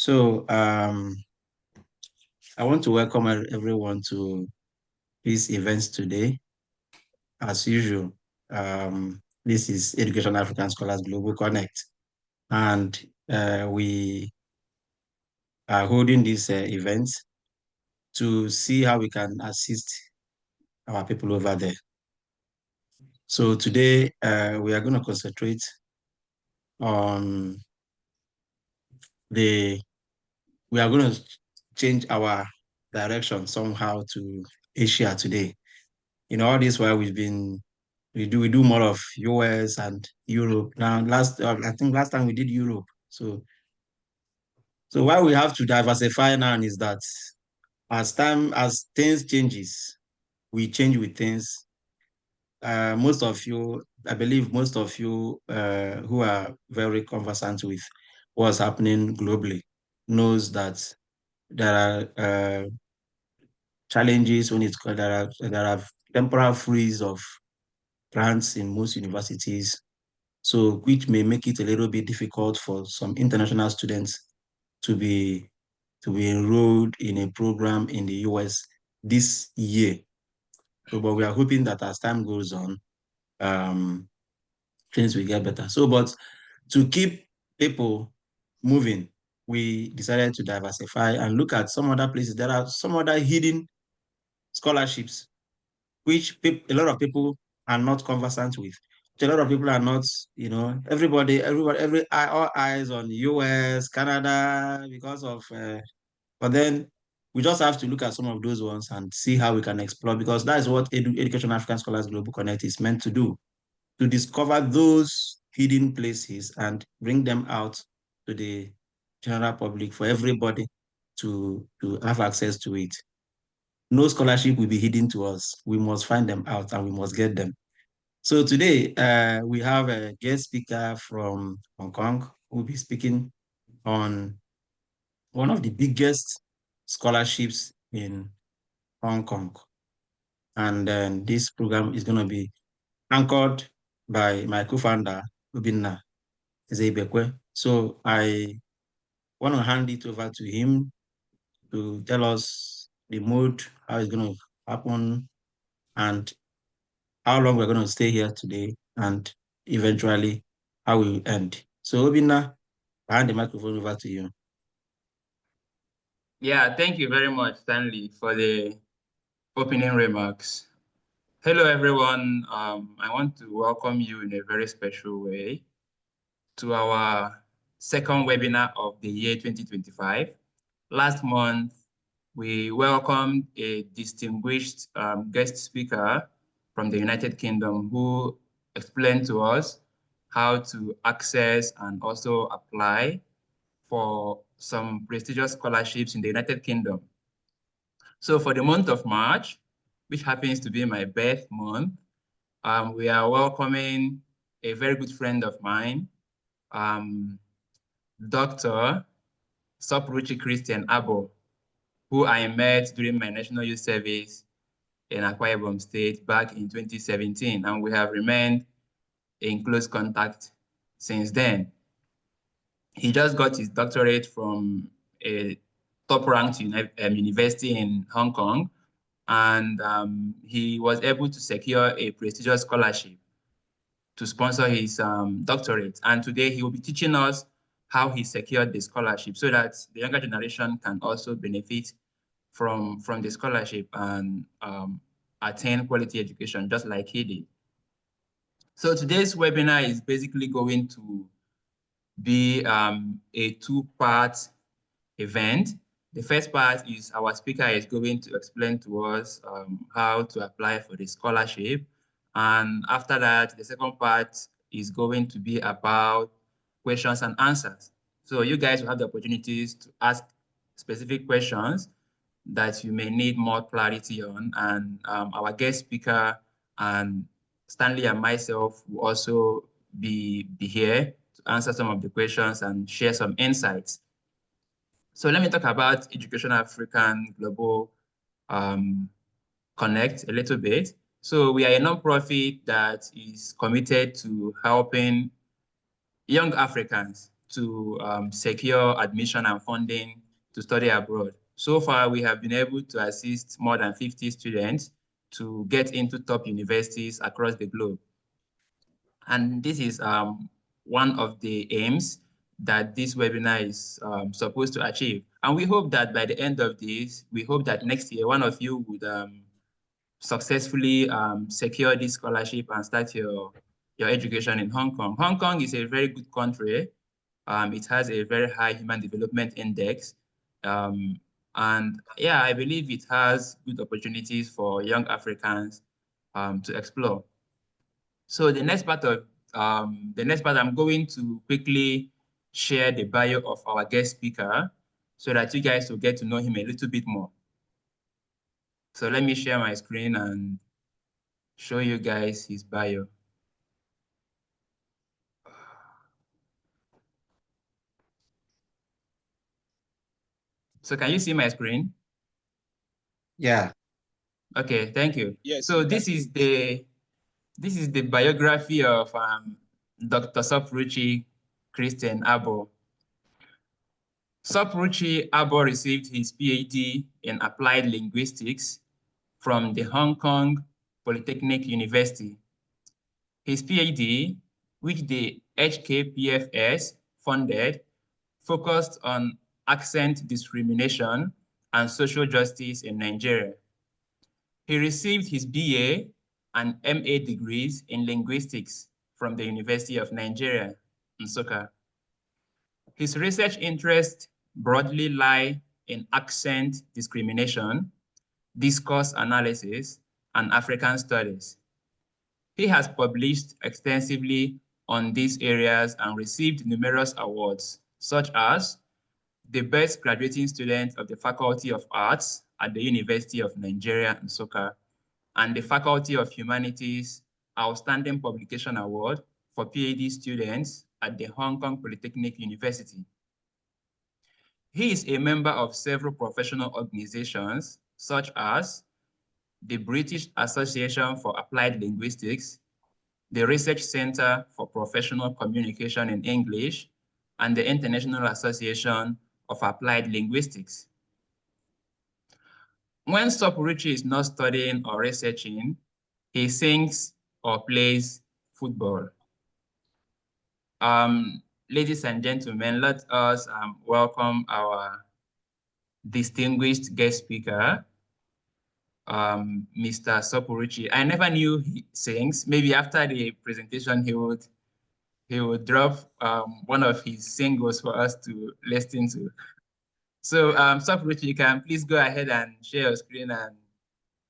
So I want to welcome everyone to this event today. As usual, this is Education African Scholars Global Connect, and we are holding this event to see how we can assist our people over there. So today we are going to concentrate on we are going to change our direction somehow to Asia today. All this while we do more of US and Europe. Now, I think last time we did Europe. So why we have to diversify now is that as things changes, we change with things. Most of you, I believe most of you who are very conversant with what's happening globally knows that there are challenges there are temporal freeze of grants in most universities. So which may make it a little bit difficult for some international students to be enrolled in a program in the US this year. So, but we are hoping that as time goes on, things will get better. So, but to keep people moving, we decided to diversify and look at some other places. There are some other hidden scholarships, which a lot of people are not conversant with. A lot of people are not, everybody, all eyes on US, Canada, because of, but then we just have to look at some of those ones and see how we can explore, because that is what Education African Scholars Global Connect is meant to do, to discover those hidden places and bring them out to the general public for everybody to have access to it. No scholarship will be hidden to us. We must find them out and we must get them. So today we have a guest speaker from Hong Kong who will be speaking on one of the biggest scholarships in Hong Kong. And then this program is going to be anchored by my co-founder, Ubinna Zeibekwe. So I want to hand it over to him to tell us the mode, how it's going to happen, and how long we're going to stay here today, and eventually how we end. So Obinna, I hand the microphone over to you. Yeah, thank you very much, Stanley, for the opening remarks. Hello, everyone. I want to welcome you in a very special way to our second webinar of the year 2025. Last month, we welcomed a distinguished guest speaker from the United Kingdom who explained to us how to access and also apply for some prestigious scholarships in the United Kingdom. So for the month of March, which happens to be my birth month, we are welcoming a very good friend of mine, Dr. Sopuruchi Aboh, who I met during my National Youth Service in Akwa Ibom State back in 2017, and we have remained in close contact since then. He just got his doctorate from a top-ranked university in Hong Kong, and he was able to secure a prestigious scholarship to sponsor his doctorate. And today he will be teaching us how he secured the scholarship so that the younger generation can also benefit from the scholarship and attain quality education just like he did. So today's webinar is basically going to be a two-part event. The first part is our speaker is going to explain to us how to apply for the scholarship. And after that, the second part is going to be about questions and answers. So you guys will have the opportunities to ask specific questions that you may need more clarity on. And our guest speaker and Stanley and myself will also be here to answer some of the questions and share some insights. So let me talk about Education African Global Connect a little bit. So we are a nonprofit that is committed to helping young Africans to secure admission and funding to study abroad. So far, we have been able to assist more than 50 students to get into top universities across the globe. And this is one of the aims that this webinar is supposed to achieve. And we hope that by the end of this, we hope that next year, one of you would successfully secure this scholarship and start your education in Hong Kong. Hong Kong is a very good country. It has a very high human development index. And yeah, I believe it has good opportunities for young Africans to explore. So the next part I'm going to quickly share the bio of our guest speaker so that you guys will get to know him a little bit more. So let me share my screen and show you guys his bio. So can you see my screen? Yeah. Okay, thank you. Yes. So this is the biography of Dr. Sopuruchi Aboh. Sopuruchi Aboh received his PhD in applied linguistics from the Hong Kong Polytechnic University. His PhD, which the HKPFS funded, focused on accent discrimination and social justice in Nigeria. He received his BA and MA degrees in linguistics from the University of Nigeria, Nsukka. His research interests broadly lie in accent discrimination, discourse analysis, and African studies. He has published extensively on these areas and received numerous awards, such as the Best Graduating Student of the Faculty of Arts at the University of Nigeria, Nsukka, and the Faculty of Humanities Outstanding Publication Award for PhD students at the Hong Kong Polytechnic University. He is a member of several professional organizations, such as the British Association for Applied Linguistics, the Research Center for Professional Communication in English, and the International Association of Applied Linguistics. When Sopuruchi is not studying or researching, he sings or plays football. Ladies and gentlemen, let us welcome our distinguished guest speaker, Mr. Sopuruchi. I never knew he sings. Maybe after the presentation, he would drop one of his singles for us to listen to. So, Sopuruchi, you can please go ahead and share your screen and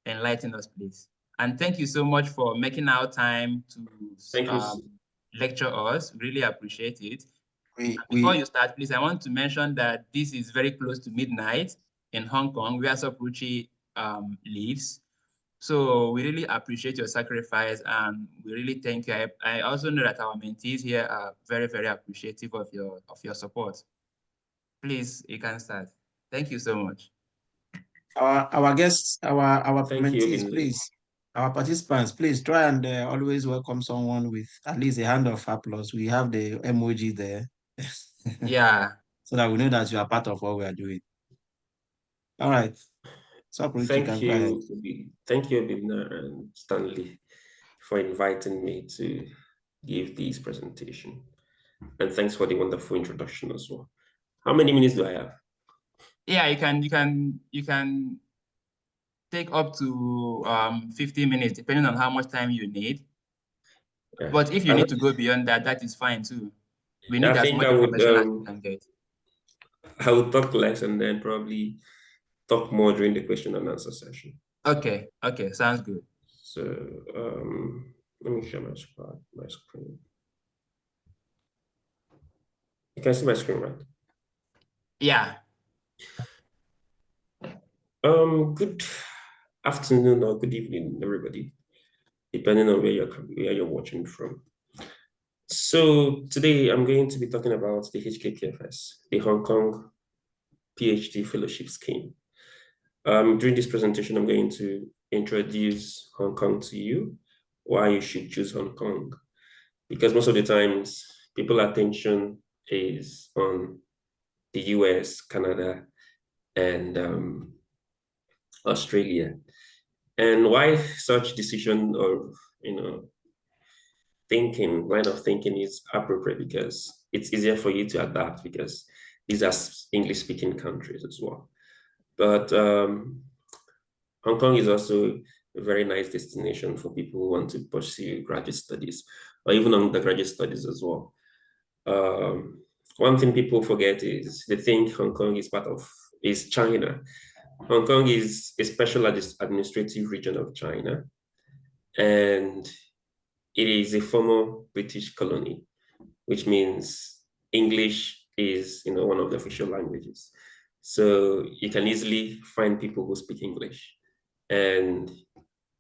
enlighten us, please. And thank you so much for making our time to lecture us. Really appreciate it. Before you start, please, I want to mention that this is very close to midnight in Hong Kong, where Sopuruchi lives. So we really appreciate your sacrifice and we really thank you. I also know that our mentees here are very, very appreciative of your support. Please, you can start. Thank you so much. Our guests, our mentees, please, our participants, please try and always welcome someone with at least a hand of applause. We have the emoji there. Yeah. So that we know that you are part of what we are doing. All right. So thank you, Bibna and Stanley, for inviting me to give this presentation. And thanks for the wonderful introduction as well. How many minutes do I have? Yeah, you can take up to 15 minutes, depending on how much time you need. Yeah. But if you need to go beyond that, that is fine too. We need as much information as we can get. I will talk less and then probably talk more during the question and answer session. Okay, sounds good. So let me share my screen. You can see my screen, right? Yeah. Good afternoon or good evening, everybody, depending on where you're watching from. So today I'm going to be talking about the HKPFS, the Hong Kong PhD Fellowship Scheme. During this presentation, I'm going to introduce Hong Kong to you, why you should choose Hong Kong, because most of the times people's attention is on the US, Canada, and Australia. And why such decision or line of thinking is appropriate, because it's easier for you to adapt, because these are English-speaking countries as well. But Hong Kong is also a very nice destination for people who want to pursue graduate studies or even undergraduate studies as well. One thing people forget is they think Hong Kong is China. Hong Kong is a special administrative region of China, and it is a former British colony, which means English is one of the official languages. So you can easily find people who speak English. And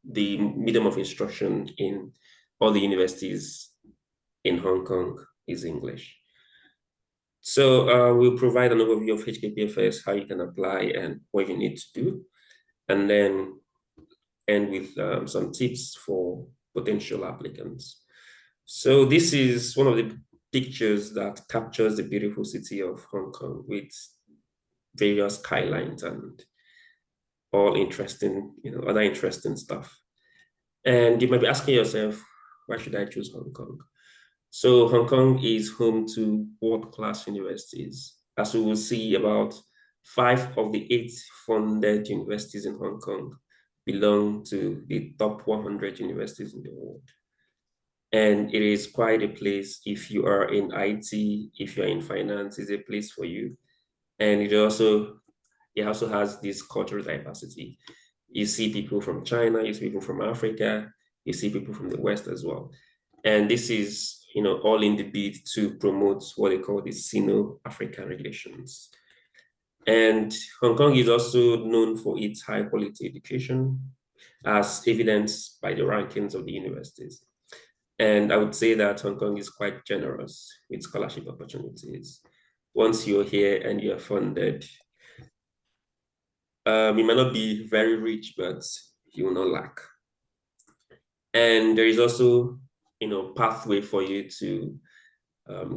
the medium of instruction in all the universities in Hong Kong is English. So we'll provide an overview of HKPFS, how you can apply and what you need to do, and then end with some tips for potential applicants. So this is one of the pictures that captures the beautiful city of Hong Kong with various skylines and all interesting, other interesting stuff. And you might be asking yourself, why should I choose Hong Kong? So Hong Kong is home to world-class universities. As we will see, about 5 of the 8 funded universities in Hong Kong belong to the top 100 universities in the world. And it is quite a place. If you are in IT, if you're in finance, it's a place for you. And it also has this cultural diversity. You see people from China, you see people from Africa, you see people from the West as well. And this is, all in the bid to promote what they call the Sino-African relations. And Hong Kong is also known for its high quality education, as evidenced by the rankings of the universities. And I would say that Hong Kong is quite generous with scholarship opportunities. Once you're here and you're funded, you might not be very rich, but you will not lack. And there is also, pathway for you to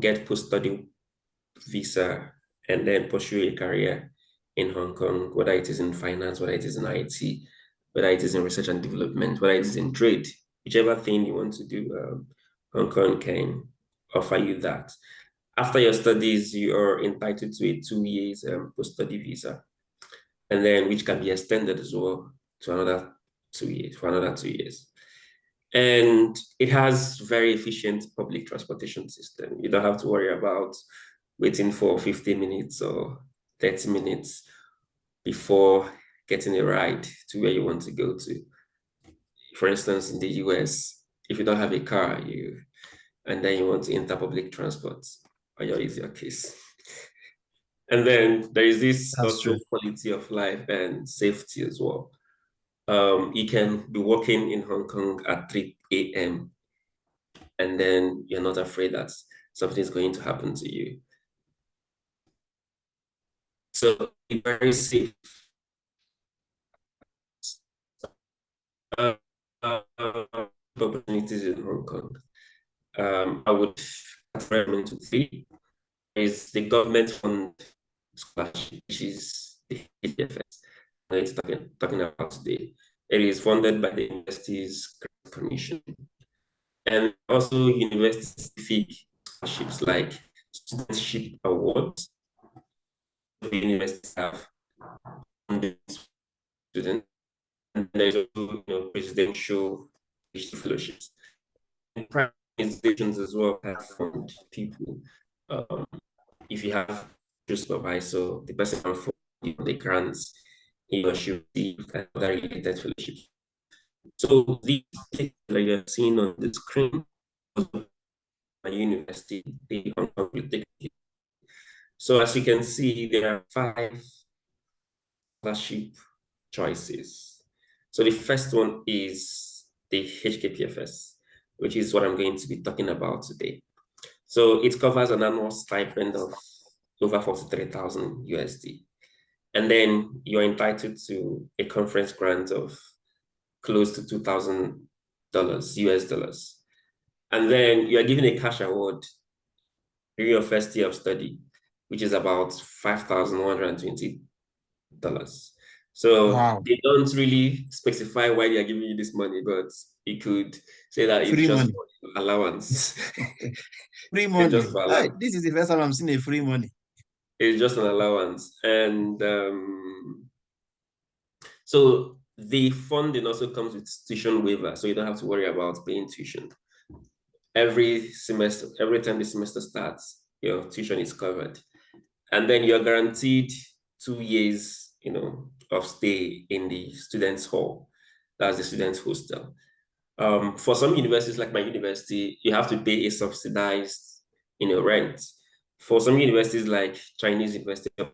get post-study visa and then pursue a career in Hong Kong, whether it is in finance, whether it is in IT, whether it is in research and development, whether it is in trade, whichever thing you want to do, Hong Kong can offer you that. After your studies, you are entitled to a 2 years post-study visa, and then which can be extended as well to another 2 years, for another 2 years. And it has very efficient public transportation system. You don't have to worry about waiting for 50 minutes or 30 minutes before getting a ride to where you want to go to. For instance, in the US, if you don't have a car, and then you want to enter public transport, is your case. And then there is this also quality of life and safety as well. You can be walking in Hong Kong at 3 a.m. and then you're not afraid that something is going to happen to you. So it's very safe. Opportunities in Hong Kong. I would recommend to 3. Is the government fund scholarship, which is the HKPFS. It's talking about today. It is funded by the Universities Commission, and also university-specific scholarships like studentship awards. The universities have funded students, and there's also presidential PhD fellowships. And private institutions as well have funded people. If you have a supervisor, the person can fund the grants he or she receive and other related fellowships. So these that you're seeing on the screen, my university, the Hong Kong Polytechnic. So as you can see, there are 5 scholarship choices. So the first one is the HKPFS, which is what I'm going to be talking about today. So it covers an annual stipend of over 43,000 USD. And then you're entitled to a conference grant of close to $2,000 US dollars. And then you are given a cash award during your first year of study, which is about $5,120. So Wow. they don't really specify why they are giving you this money, but you could say that it's Free just money. for allowance. Free It's just money. for Hey, allowance. this is the first time I'm seeing a free money. It's just an allowance. And so the funding also comes with tuition waiver, so you don't have to worry about paying tuition. Every semester, every time the semester starts, your tuition is covered. And then you're guaranteed 2 years, of stay in the students' hall. That's the students' hostel. For some universities, like my university, you have to pay a subsidized, rent. For some universities, like Chinese university, to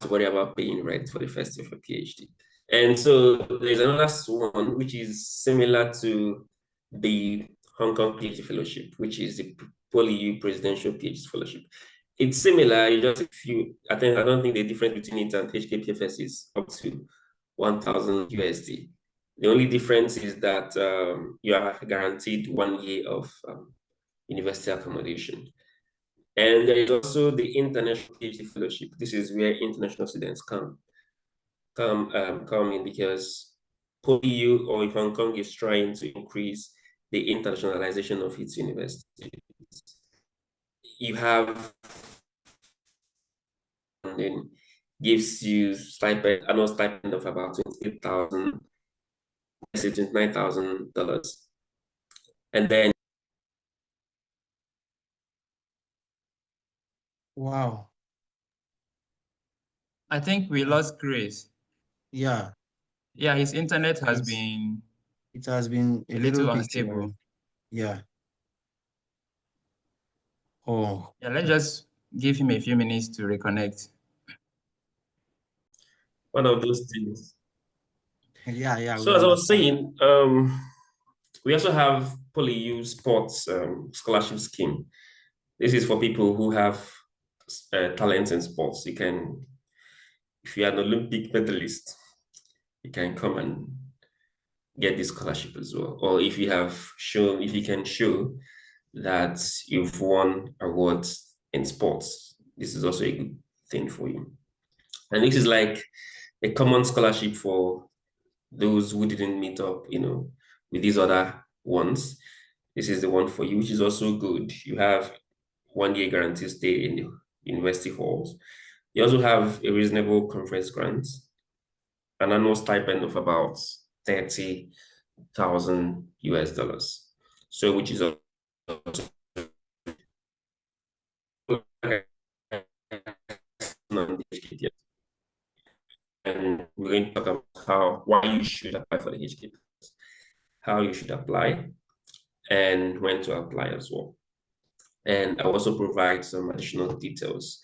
worry about paying rent for the first year of a PhD. And so there's another one which is similar to the Hong Kong PhD Fellowship, which is the PolyU Presidential PhD Fellowship. It's similar, you just I don't think the difference between it and HKPFS is up to 1,000 USD. The only difference is that you are guaranteed 1 year of university accommodation. And there is also the International PhD Fellowship. This is where international students come in because PolyU or Hong Kong is trying to increase the internationalization of its university. You have funding gives you annual stipend of about $29,000, and then Wow. I think we lost Chris. Yeah. Yeah, his internet has It's, been it has been a a little little bit, unstable. yeah. Oh, Yeah, let's just give him a few minutes to reconnect. one of those things. yeah, we So as I was understand. saying, we also have PolyU Sports Scholarship Scheme. This is for people who have talents in sports. You can, if you are an Olympic medalist, you can come and get this scholarship as well. Or if you can show that you've won awards in sports, this is also a good thing for you. And this is like a common scholarship for those who didn't meet up, with these other ones. This is the one for you, which is also good. You have 1 year guarantee stay in the university halls. You also have a reasonable conference grant, an annual stipend of about 30,000 US dollars. So, which is also and we're going to talk about why you should apply for the HKP, how you should apply, and when to apply as well. And I'll also provide some additional details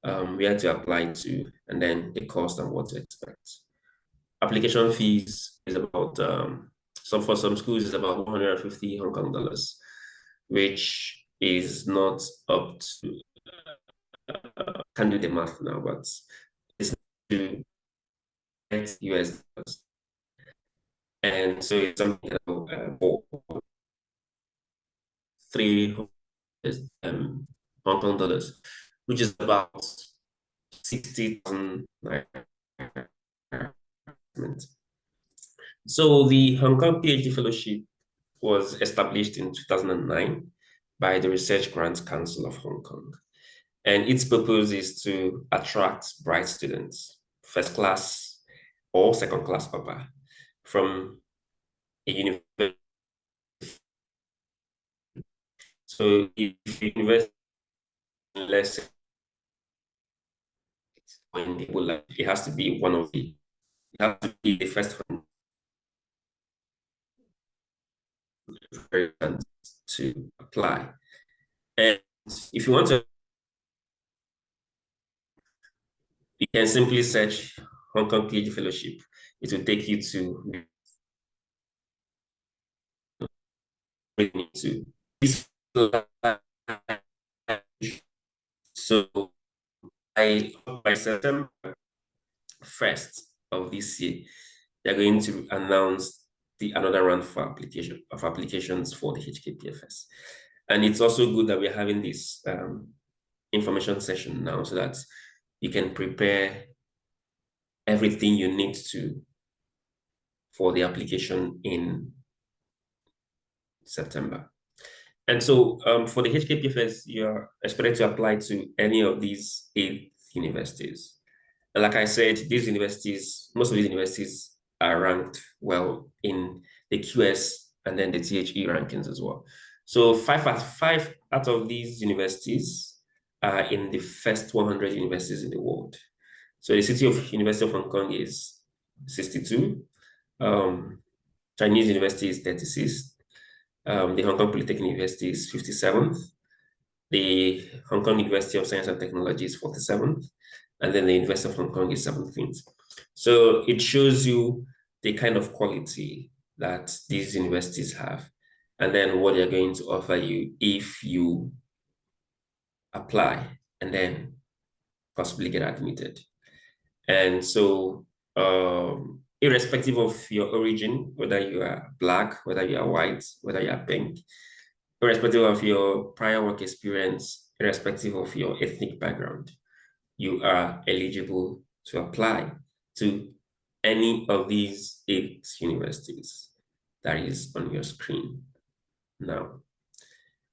where to apply to, and then the cost and what to expect. Application fees is about for some schools is about 150 Hong Kong dollars, which is not up to can't do the math now, but it's to US dollars. And so it's something for 3 Hong Kong dollars, which is about 60,000. So the Hong Kong PhD Fellowship was established in 2009 by the Research Grants Council of Hong Kong. And its purpose is to attract bright students, first class or second class upper, from a university. So if you invest less when people like it has to be it has to be the first one to apply. And if you want to, you can simply search Hong Kong PhD Fellowship. It will take you to this. So by September 1st of this year, they're going to announce another round for applications for the HKPFS. And it's also good that we're having this information session now so that you can prepare everything you need to for the application in September. And so for the HKPFS, you're expected to apply to any of these 8 universities. And like I said, these universities, most of these universities are ranked well in the QS and then the THE rankings as well. So 5 out of these universities are in the first 100 universities in the world. So the University of Hong Kong is 62. Chinese University is 36. The Hong Kong Polytechnic University is 57th. The Hong Kong University of Science and Technology is 47th. And then the University of Hong Kong is 17th. So it shows you the kind of quality that these universities have, and then what they're going to offer you if you apply and then possibly get admitted. And so irrespective of your origin, whether you are Black, whether you are white, whether you are pink, irrespective of your prior work experience, irrespective of your ethnic background, you are eligible to apply to any of these 8 universities that is on your screen now.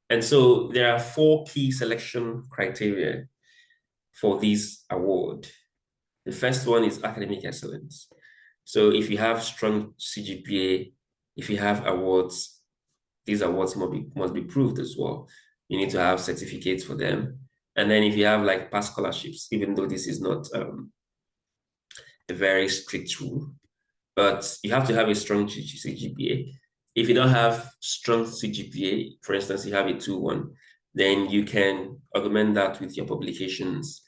And so there are 4 key selection criteria for this award. The first one is academic excellence. So if you have strong CGPA, if you have awards, these awards must be proved as well. You need to have certificates for them. And then if you have like past scholarships, even though this is not a very strict rule, but you have to have a strong CGPA. If you don't have strong CGPA, for instance, you have a 2.1, then you can augment that with your publications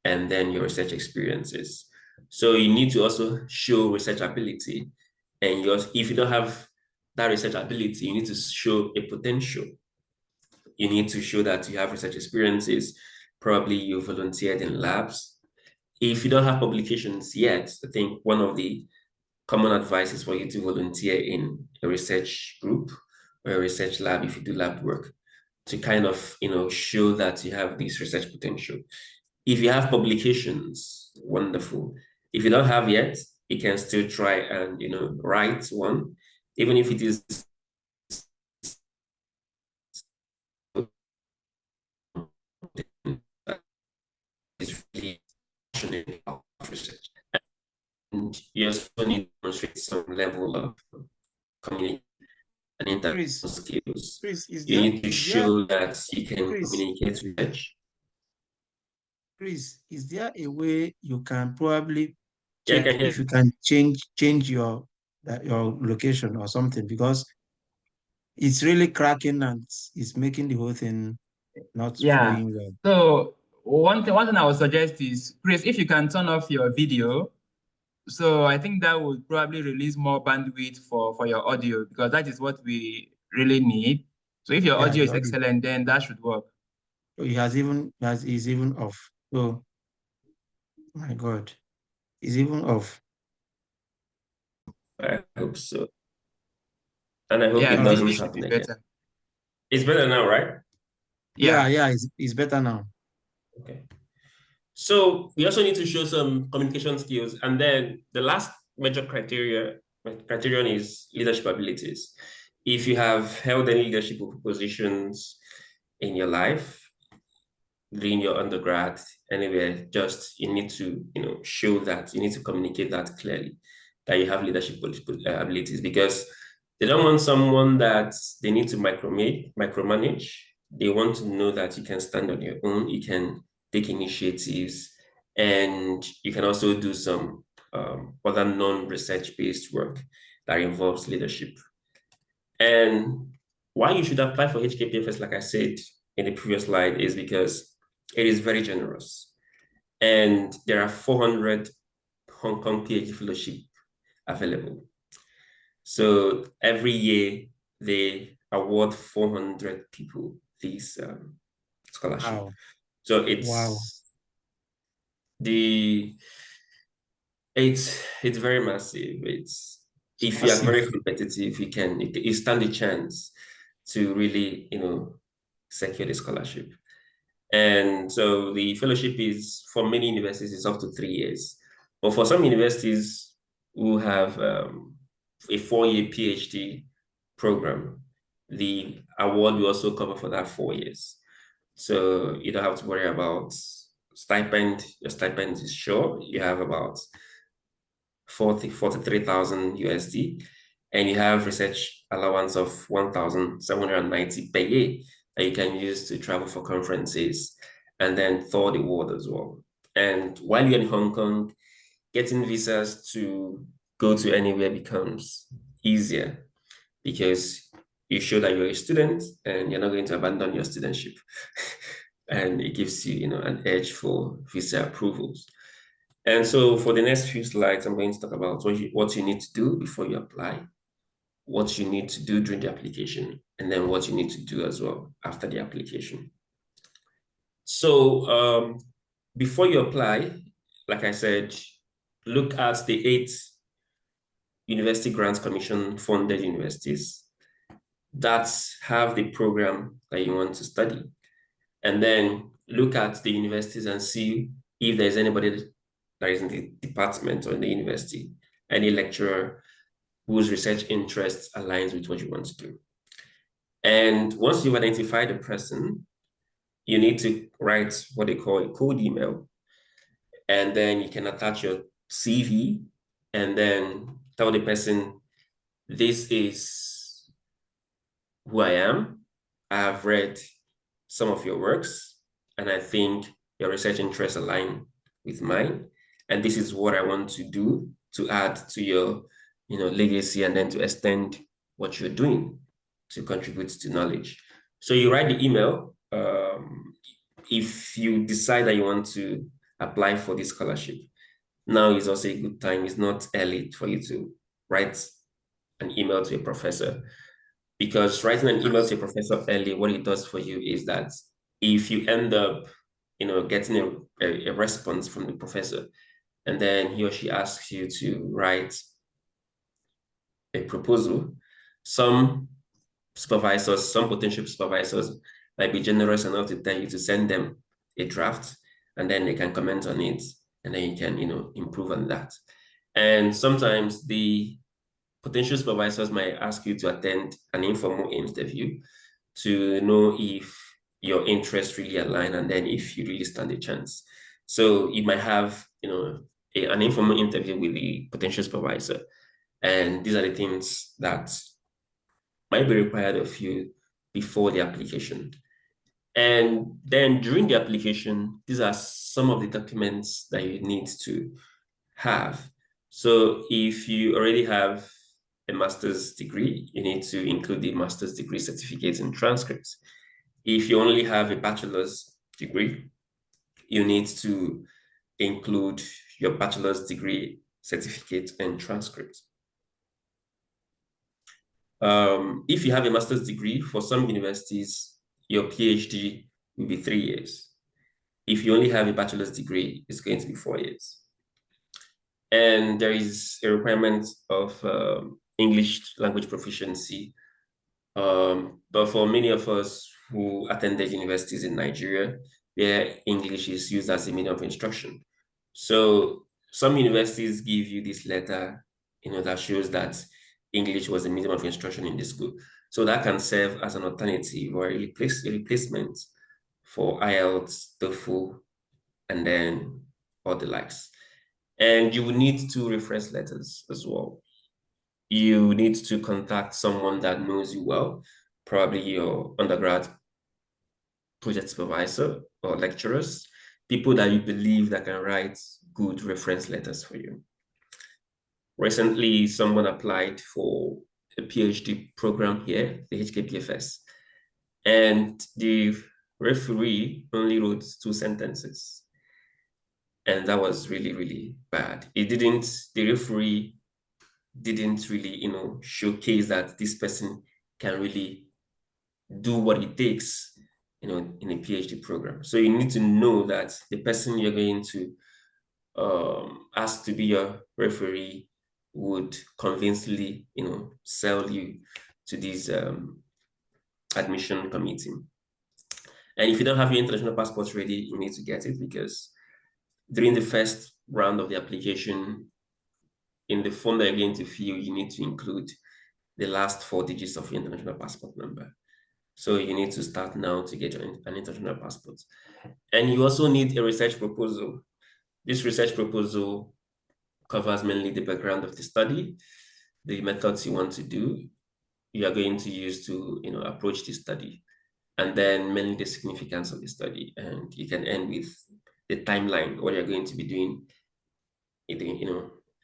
and then your research experiences. So you need to also show research ability. And if you don't have that research ability, you need to show a potential. You need to show that you have research experiences. Probably you volunteered in labs. If you don't have publications yet, I think one of the common advice is for you to volunteer in a research group or a research lab if you do lab work, to kind of, show that you have this research potential. If you have publications, wonderful. If you don't have yet, you can still try and, write one, even if it is really passionate about research. And you also need to demonstrate some level of communication and interpersonal skills. Chris, you need to show that you can communicate research. Chris, is there a way you can probably Yeah, check if you can change your location or something? Because it's really cracking and it's making the whole thing not flowing well. So one thing I would suggest is, Chris, if you can turn off your video, so I think that would probably release more bandwidth for your audio, because that is what we really need. So if your audio is excellent, then that should work. So he's even off. So my God, he's even off. I hope so. And I hope it doesn't happen again. Better. It's better now, right? Yeah, it's better now. Okay. So we also need to show some communication skills. And then the last major criterion is leadership abilities. If you have held any leadership positions in your life, during your undergrad, anywhere, just you need to, show that, you need to communicate that clearly, that you have leadership abilities, because they don't want someone that they need to micromanage. They want to know that you can stand on your own, you can take initiatives, and you can also do some other non-research based work that involves leadership. And why you should apply for HKPFS, like I said in the previous slide, is because it is very generous. And there are 400 Hong Kong PhD fellowship available. So every year they award 400 people this scholarship. Wow. So it's it's very massive. if you are very competitive, you stand a chance to really, secure the scholarship. And so the fellowship is, for many universities, is up to 3 years. But for some universities who have a 4-year PhD program, the award will also cover for that 4 years. So you don't have to worry about stipend. Your stipend is sure. You have about 43,000 USD, and you have research allowance of 1,790 per year that you can use to travel for conferences and then third award as well. And while you're in Hong Kong, getting visas to go to anywhere becomes easier because you show that you're a student and you're not going to abandon your studentship. And it gives you, an edge for visa approvals. And so for the next few slides, I'm going to talk about what you need to do before you apply, what you need to do during the application, and then what you need to do as well after the application. So before you apply, like I said, look at the 8 University Grants Commission funded universities that have the program that you want to study. And then look at the universities and see if there's anybody that is in the department or in the university, any lecturer whose research interests aligns with what you want to do. And once you've identified the person, you need to write what they call a cold email. And then you can attach your CV and then tell the person, this is who I am. I have read some of your works, and I think your research interests align with mine. And this is what I want to do to add to your, legacy, and then to extend what you're doing to contribute to knowledge. So you write the email. If you decide that you want to apply for this scholarship, now is also a good time. It's not early for you to write an email to a professor, because writing an email to a professor early, what it does for you is that if you end up, getting a response from the professor, and then he or she asks you to write a proposal, some potential supervisors might be generous enough to tell you to send them a draft, and then they can comment on it, and then you can, improve on that. And sometimes the potential supervisors might ask you to attend an informal interview to know if your interests really align, and then if you really stand a chance. So you might have, an informal interview with the potential supervisor, and these are the things that might be required of you before the application. And then during the application, these are some of the documents that you need to have. So if you already have a master's degree, you need to include the master's degree certificates and transcripts. If you only have a bachelor's degree, you need to include your bachelor's degree certificate and transcript. If you have a master's degree, for some universities, your PhD will be 3 years. If you only have a bachelor's degree, it's going to be 4 years. And there is a requirement of English language proficiency. But for many of us who attended universities in Nigeria, where English is used as a medium of instruction. So some universities give you this letter, that shows that English was a medium of instruction in the school. So that can serve as an alternative or a replacement for IELTS, TOEFL, and then all the likes. And you will need 2 reference letters as well. You need to contact someone that knows you well, probably your undergrad project supervisor or lecturers, people that you believe that can write good reference letters for you. Recently, someone applied for a PhD program here, the HKPFS, and the referee only wrote 2 sentences. And that was really, really bad. The referee didn't really, showcase that this person can really do what it takes, in a PhD program. So you need to know that the person you're going to ask to be your referee would convincingly, sell you to this admission committee. And if you don't have your international passport ready, you need to get it, because during the first round of the application, in the form that you're going to fill, you need to include the last 4 digits of your international passport number. So you need to start now to get an international passport. And you also need a research proposal. This research proposal covers mainly the background of the study, the methods you want to do, you are going to use to approach the study, and then mainly the significance of the study. And you can end with the timeline, what you're going to be doing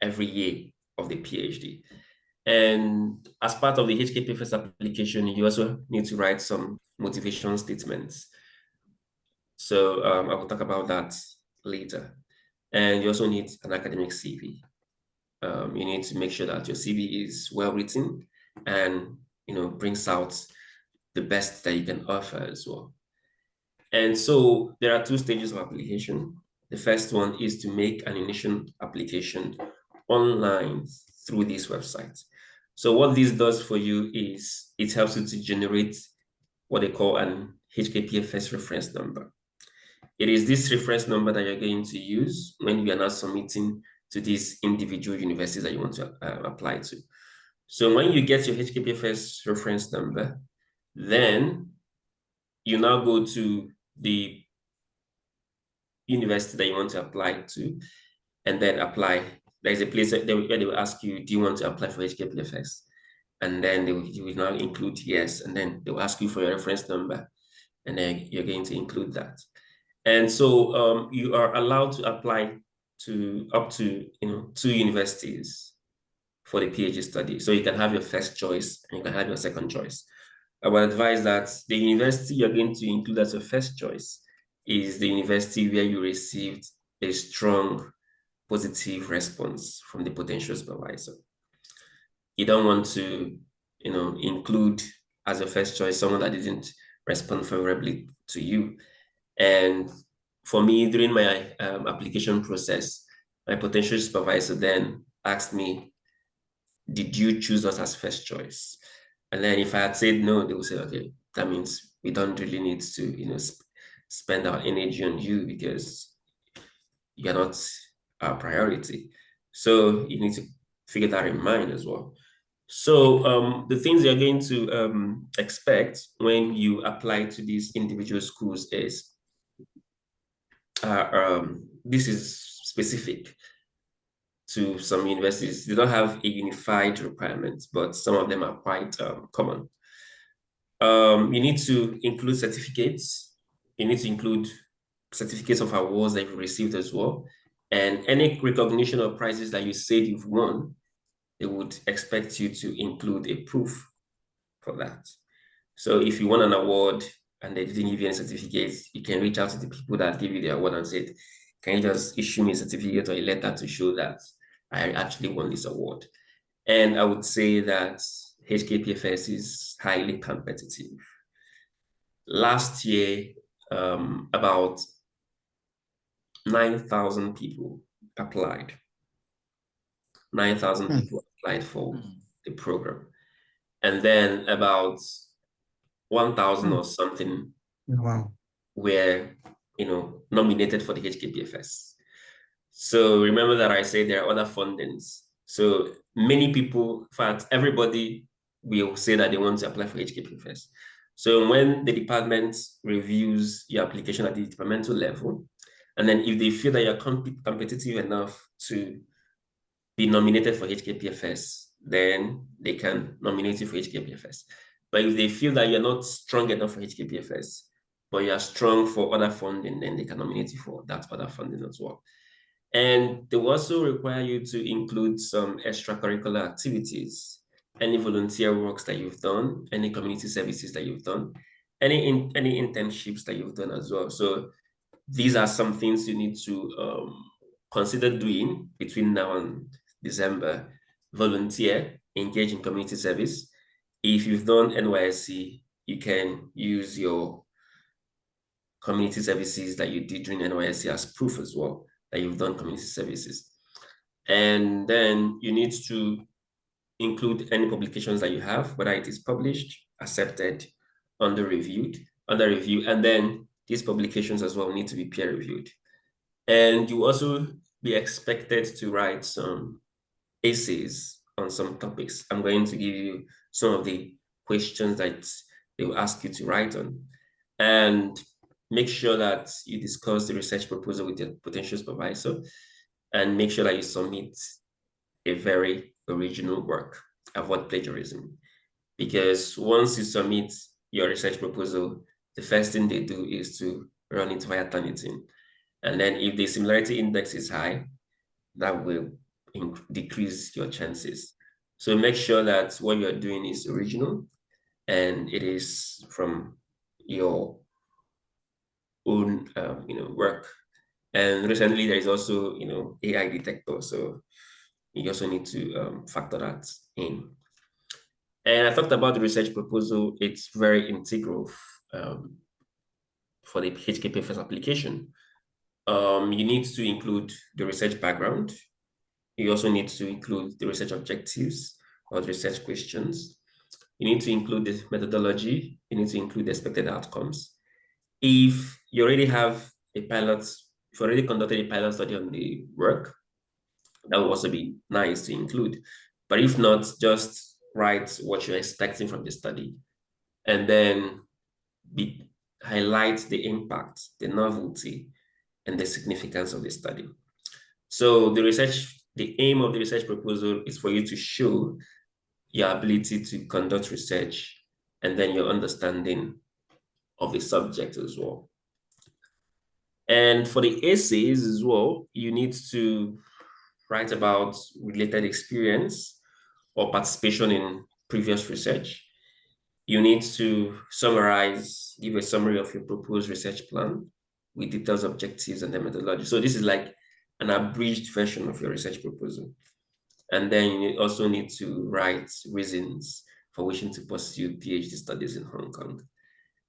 every year of the PhD. And as part of the HKPFS application, you also need to write some motivation statements. So I will talk about that later. And you also need an academic CV. You need to make sure that your CV is well written and brings out the best that you can offer as well. And so there are 2 stages of application. The first one is to make an initial application online through this website. So what this does for you is it helps you to generate what they call an HKPFS reference number. It is this reference number that you're going to use when you are now submitting to these individual universities that you want to apply to. So when you get your HKPFS reference number, then you now go to the university that you want to apply to, and then apply. There's a place where they will ask you, do you want to apply for HKPFS? And then you will now include yes, and then they will ask you for your reference number, and then you're going to include that. And so you are allowed to apply to up to 2 universities for the PhD study. So you can have your first choice and you can have your second choice. I would advise that the university you're going to include as your first choice is the university where you received a strong positive response from the potential supervisor. You don't want to, include as your first choice someone that didn't respond favorably to you. And for me, during my application process, my potential supervisor then asked me, did you choose us as first choice? And then if I had said no, they would say, okay, that means we don't really need to, spend our energy on you because you're not our priority. So you need to figure that in mind as well. So the things you're going to expect when you apply to these individual schools is, this is specific to some universities. They don't have a unified requirement, but some of them are quite common. You need to include certificates. You need to include certificates of awards that you've received as well. And any recognition or prizes that you said you've won, they would expect you to include a proof for that. So if you won an award and they didn't give you any certificates, you can reach out to the people that give you the award and say, can you just issue me a certificate or a letter to show that I actually won this award? And I would say that HKPFS is highly competitive. Last year, about 9,000 people applied. 9,000 people applied for the program. And then about 1,000 or something were, nominated for the HKPFS. So remember that I said there are other fundings. So many people, in fact, everybody will say that they want to apply for HKPFS. So when the department reviews your application at the departmental level, and then if they feel that you're competitive enough to be nominated for HKPFS, then they can nominate you for HKPFS. But if they feel that you're not strong enough for HKPFS, but you're strong for other funding, then they can nominate you for that other funding as well. And they will also require you to include some extracurricular activities, any volunteer works that you've done, any community services that you've done, any internships that you've done as well. So these are some things you need to consider doing between now and December. Volunteer, engage in community service. If you've done NYSC, you can use your community services that you did during NYSC as proof as well that you've done community services. And then you need to include any publications that you have, whether it is published, accepted, under review, and then these publications as well need to be peer reviewed. And you also be expected to write some essays on some topics. I'm going to give you some of the questions that they will ask you to write on. And make sure that you discuss the research proposal with your potential supervisor, and make sure that you submit a very original work. Avoid plagiarism. Because once you submit your research proposal, the first thing they do is to run it via Turnitin. And then if the similarity index is high, that will decrease your chances. So make sure that what you're doing is original and it is from your own work. And recently there is also AI detector, so you also need to factor that in. And I talked about the research proposal. It's very integral for the HKPFS application. You need to include the research background. You also need to include the research objectives or the research questions. You need to include the methodology. You need to include the expected outcomes. If you already have a pilot, if you already conducted a pilot study on the work, that would also be nice to include. But if not, just write what you're expecting from the study, and then highlight the impact, the novelty, and the significance of the study. So the aim of the research proposal is for you to show your ability to conduct research and then your understanding of the subject as well. And for the essays as well, you need to write about related experience or participation in previous research. You need to give a summary of your proposed research plan with details, objectives, and the methodology. So this is like an abridged version of your research proposal. And then you also need to write reasons for wishing to pursue PhD studies in Hong Kong.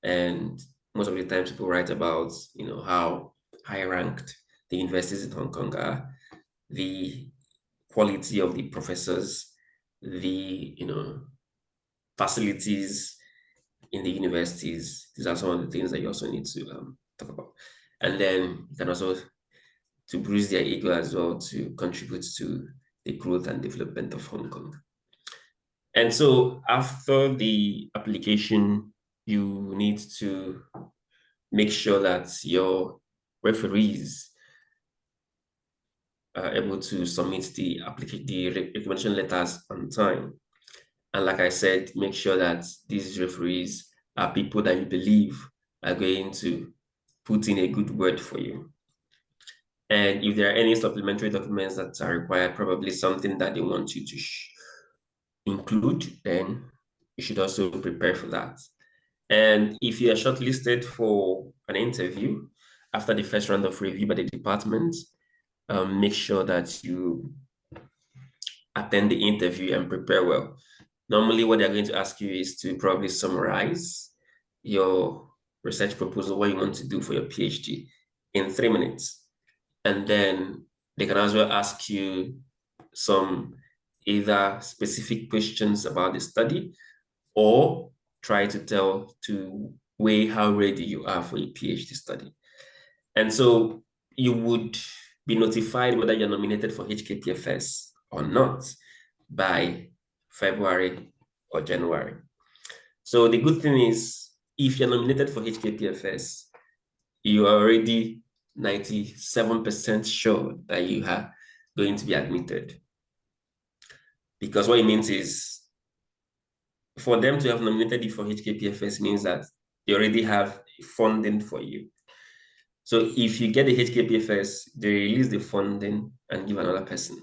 And most of the times people write about, how high ranked the universities in Hong Kong are, the quality of the professors, the, facilities in the universities. These are some of the things that you also need to talk about. And then you can also, to bruise their ego as well, to contribute to the growth and development of Hong Kong. And so after the application, you need to make sure that your referees are able to submit the recommendation letters on time. And like I said, make sure that these referees are people that you believe are going to put in a good word for you. And if there are any supplementary documents that are required, probably something that they want you to include, then you should also prepare for that. And if you are shortlisted for an interview after the first round of review by the department, make sure that you attend the interview and prepare well. Normally, what they're going to ask you is to probably summarize your research proposal, what you want to do for your PhD in 3 minutes. And then they can as well ask you some either specific questions about the study or try to weigh how ready you are for your PhD study. And so you would be notified whether you're nominated for HKPFS or not by February or January. So the good thing is, if you're nominated for HKPFS, you are already 97% sure that you are going to be admitted. Because what it means is, for them to have nominated you for HKPFS means that they already have funding for you. So if you get the HKPFS, they release the funding and give another person.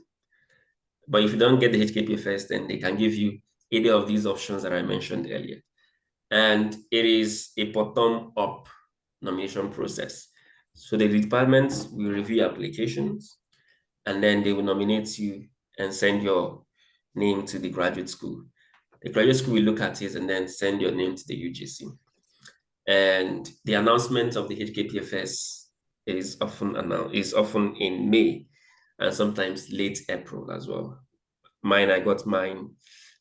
But if you don't get the HKPFS, then they can give you either of these options that I mentioned earlier. And it is a bottom-up nomination process. So the department will review applications, and then they will nominate you and send your name to the graduate school. The graduate school will look at it and then send your name to the UGC. And the announcement of the HKPFS is often in May. and sometimes late April as well. I got mine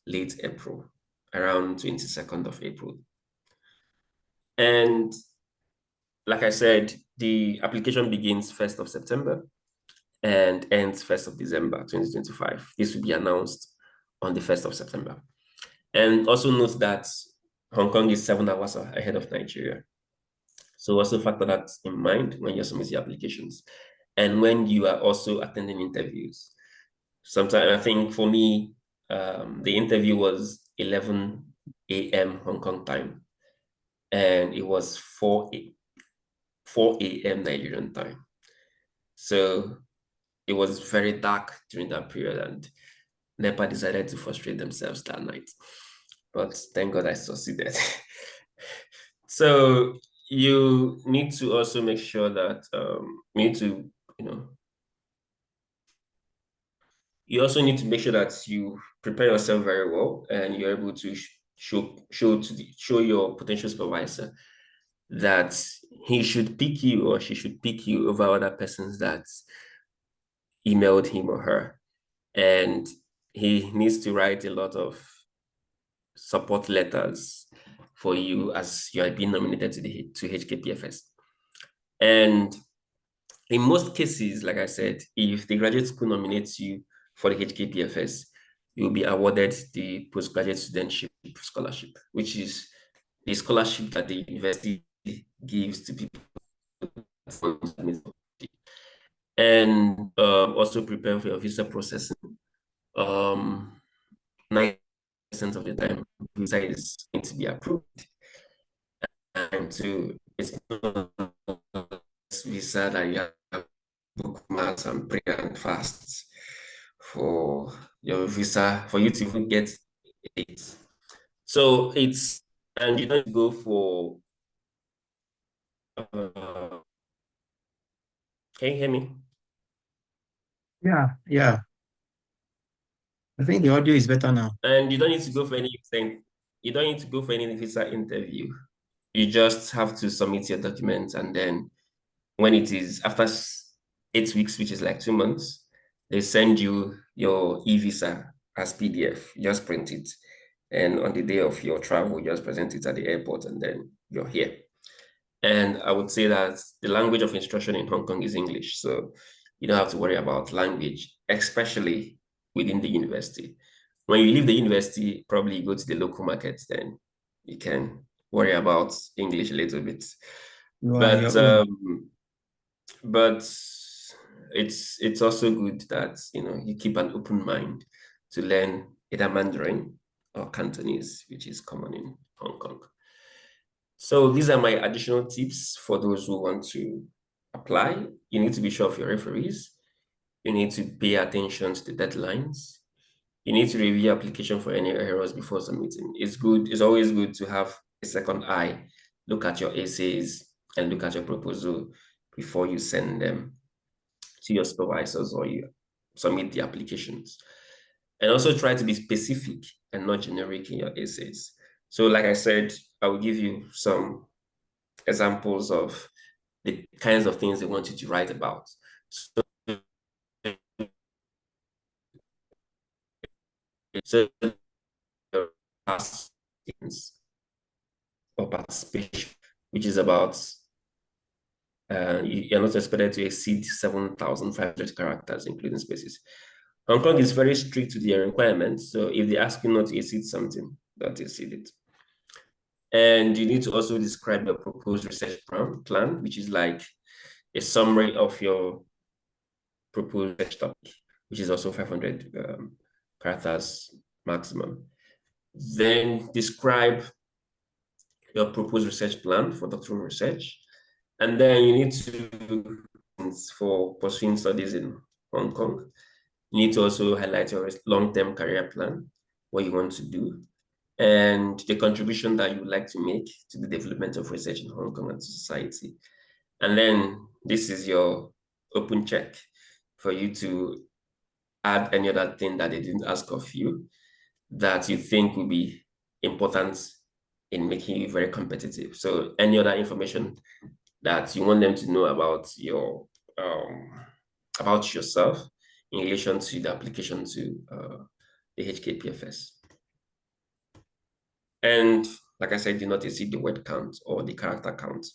late April, around 22nd of April. And like I said, the application begins 1st of September and ends 1st of December 2025. This will be announced on the 1st of September. And also note that Hong Kong is 7 hours ahead of Nigeria. So also factor that in mind when you're submitting applications. And when you are also attending interviews. Sometimes, I think for me, the interview was 11 a.m. Hong Kong time, and it was 4 a.m. Nigerian time. So it was very dark during that period, and NEPA decided to frustrate themselves that night. But thank God I succeeded. So you need to also make sure that you also need to make sure that you prepare yourself very well and you're able to show your potential supervisor that he should pick you or she should pick you over other persons that emailed him or her. And he needs to write a lot of support letters for you as you are being nominated to HKPFS. And in most cases, like I said, if the graduate school nominates you for the HKPFS, you'll be awarded the postgraduate studentship scholarship, which is the scholarship that the university gives to people. And also prepare for your visa processing. 9% of the time, visa is going to be approved. And it's visa that you have book mass and pray and fast for your visa, for you to even get it. So and you don't go for, can you hear me? Yeah. I think the audio is better now. And you don't need to go for any visa interview. You just have to submit your documents, and then when it is after 8 weeks, which is like 2 months, they send you your e-visa as PDF. You just print it, and on the day of your travel, you just present it at the airport, and then you're here. And I would say that the language of instruction in Hong Kong is English, so you don't have to worry about language, especially within the university. When you leave the university, probably you go to the local market, then you can worry about English a little bit. But it's also good that you keep an open mind to learn either Mandarin or Cantonese, which is common in Hong Kong. So these are my additional tips for those who want to apply. You need to be sure of your referees. You need to pay attention to the deadlines. You need to review your application for any errors before submitting. It's always good to have a second eye, look at your essays and look at your proposal before you send them to your supervisors or you submit the applications. And also try to be specific and not generic in your essays. So like I said, I will give you some examples of the kinds of things they want you to write about. So or participation, which is about you're not expected to exceed 7,500 characters, including spaces. Hong Kong is very strict to their requirements, so if they ask you not to exceed something, don't exceed it. And you need to also describe your proposed research plan, which is like a summary of your proposed research topic, which is also 500 characters maximum. Then describe your proposed research plan for doctoral research. And then you need to, for pursuing studies in Hong Kong, you need to also highlight your long-term career plan, what you want to do, and the contribution that you would like to make to the development of research in Hong Kong and society. And then this is your open check for you to add any other thing that they didn't ask of you that you think will be important in making you very competitive. So any other information that you want them to know about about yourself, in relation to the application to the HKPFS. And like I said, do not exceed the word count or the character count.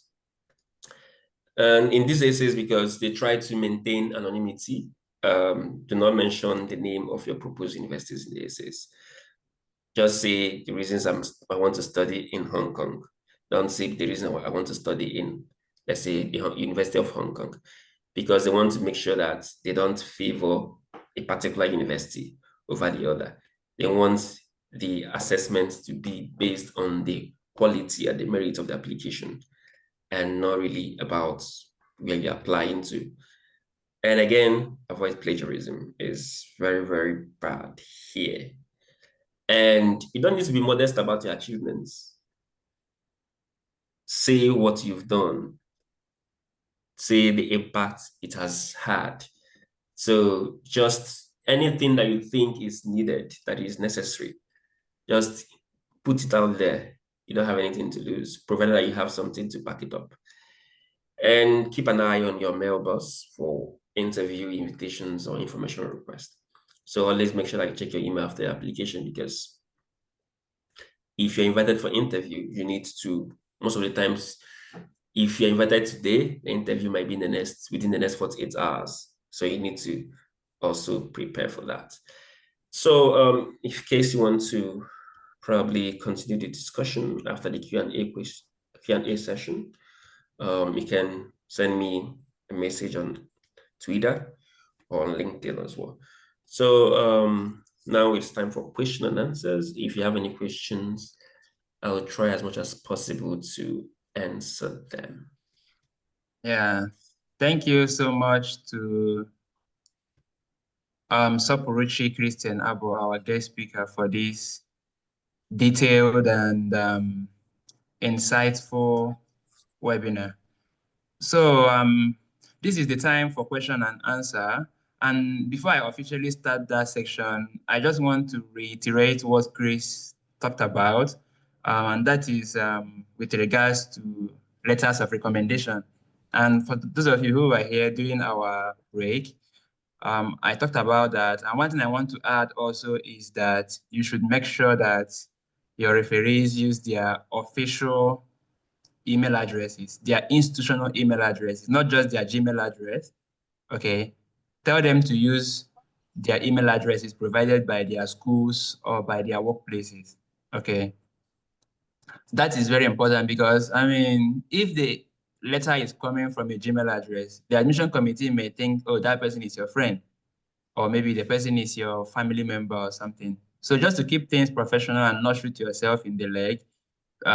And in these essays, because they try to maintain anonymity, do not mention the name of your proposed universities in the essays. Just say the reasons I want to study in Hong Kong. Don't say the reason I want to study in, let's say, the University of Hong Kong, because they want to make sure that they don't favor a particular university over the other. They want the assessment to be based on the quality and the merit of the application, and not really about where you're applying to. And again, avoid plagiarism is very, very bad here. And you don't need to be modest about your achievements. Say what you've done. Say the impact it has had. So just anything that you think is needed, that is necessary, just put it out there. You don't have anything to lose, provided that you have something to back it up. And keep an eye on your mailbox for interview invitations or information requests. So always make sure that you check your email after the application, because if you're invited for interview, you need to, most of the times, if you're invited today, the interview might be within the next 48 hours. So you need to also prepare for that. So in case you want to probably continue the discussion after the Q&A session, you can send me a message on Twitter or on LinkedIn as well. So now it's time for question and answers. If you have any questions, I'll try as much as possible to answer them. Yeah, thank you so much to Sopuruchi Aboh, our guest speaker, for this detailed and insightful webinar. So this is the time for question and answer. And before I officially start that section, I just want to reiterate what Chris talked about, and that is with regards to letters of recommendation. And for those of you who were here during our break, I talked about that. And one thing I want to add also is that you should make sure that your referees use their official email addresses, their institutional email addresses, not just their Gmail address. Okay. Tell them to use their email addresses provided by their schools or by their workplaces. Okay. That is very important because, I mean, if the letter is coming from a Gmail address, the admission committee may think, oh, that person is your friend, or maybe the person is your family member or something. So just to keep things professional and not shoot yourself in the leg,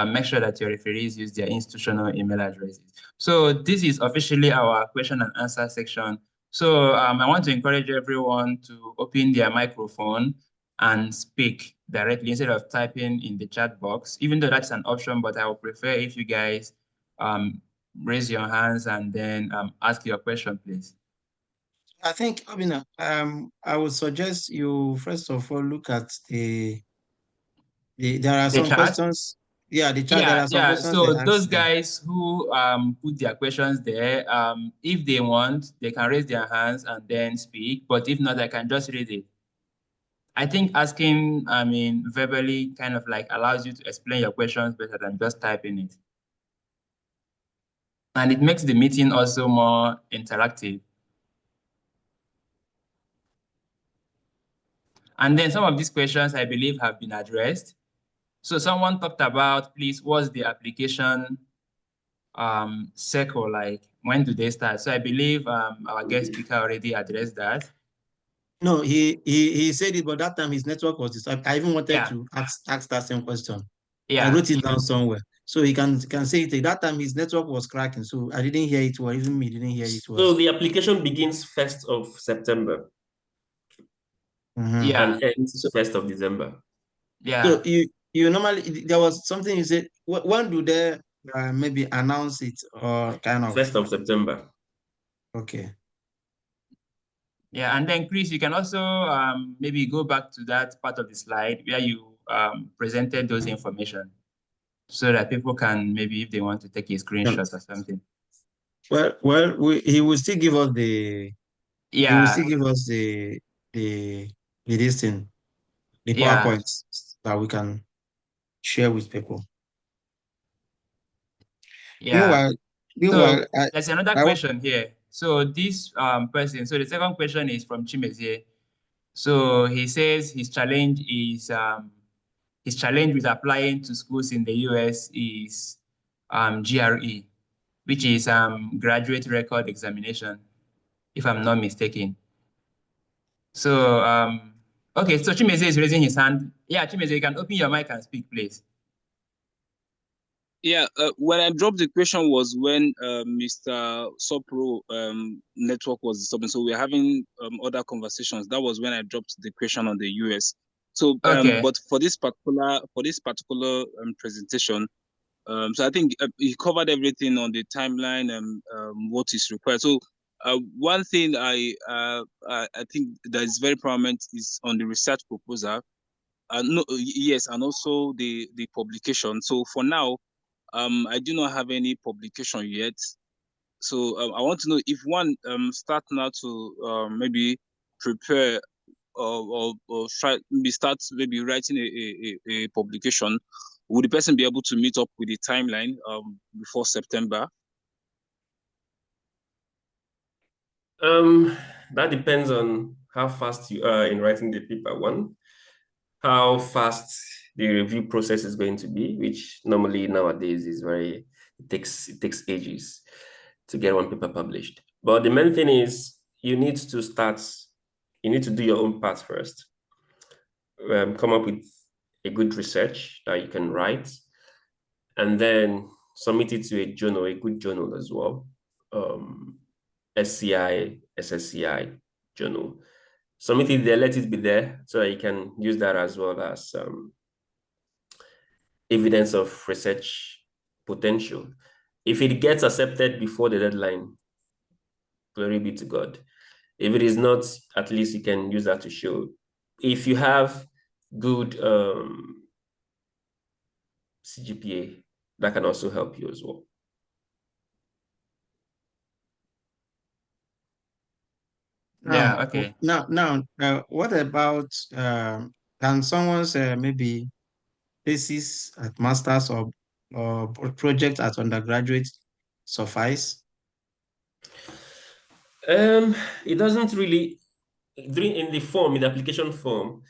make sure that your referees use their institutional email addresses. So this is officially our question and answer section. So I want to encourage everyone to open their microphone and speak directly instead of typing in the chat box, even though that's an option, but I would prefer if you guys raise your hands and then ask your question, please. I think, Abina, I would suggest you first of all look at there are some chat? Questions. Yeah, the chat. There are some questions. So those guys who put their questions there, if they want, they can raise their hands and then speak. But if not, I can just read it. I think asking, I mean, verbally kind of like allows you to explain your questions better than just typing it. And it makes the meeting also more interactive. And then some of these questions, I believe, have been addressed. So someone talked about, please, what's the application cycle like? When do they start? So I believe our guest speaker already addressed that. No, he said it, but that time his network was disturbed. I even wanted to ask that same question. Yeah. I wrote it down somewhere. So he can say it. That time his network was cracking, so I didn't hear it well. Even me didn't hear it well. So the application begins 1st of September. Yeah. And ends 1st of December. Yeah. So you normally, there was something you said, when do they maybe announce it, or kind of? 1st of September. Okay. Yeah, and then Chris, you can also maybe go back to that part of the slide where you presented those information so that people can maybe, if they want to take a screenshot or something. Well, he will still give us the He will Yeah, still give us the this thing, the yeah. PowerPoints that we can share with people. Yeah. Meanwhile, So meanwhile, there's another I want question here. So this person, so the second question is from Chimezie. So he says his challenge with applying to schools in the US is GRE, which is graduate record examination, if I'm not mistaken. So okay, so Chimezie is raising his hand. Yeah, Chimezie, you can open your mic and speak, please. Yeah, when I dropped the question was when Mr. Sopro network was disturbing. So we're having other conversations. That was when I dropped the question on the US. So, Okay. but for this particular presentation, so I think he covered everything on the timeline and what is required. So one thing I think that is very prominent is on the research proposal. No, yes, and also the publication. So for now, I do not have any publication yet. So I want to know if one start now to maybe prepare or try maybe start maybe writing a publication, would the person be able to meet up with the timeline before September? That depends on how fast you are in writing the paper. One, how fast the review process is going to be, which normally nowadays is it takes ages to get one paper published. But the main thing is you need to do your own part first. Come up with a good research that you can write, and then submit it to a journal, a good journal as well. SCI, SSCI journal. Submit it there, let it be there, so that you can use that as well as evidence of research potential. If it gets accepted before the deadline, glory be to God. If it is not, at least you can use that to show. If you have good CGPA, that can also help you as well. Yeah, okay. Now, what about can someone's maybe thesis at master's or project at undergraduate suffice? It doesn't really in the application form,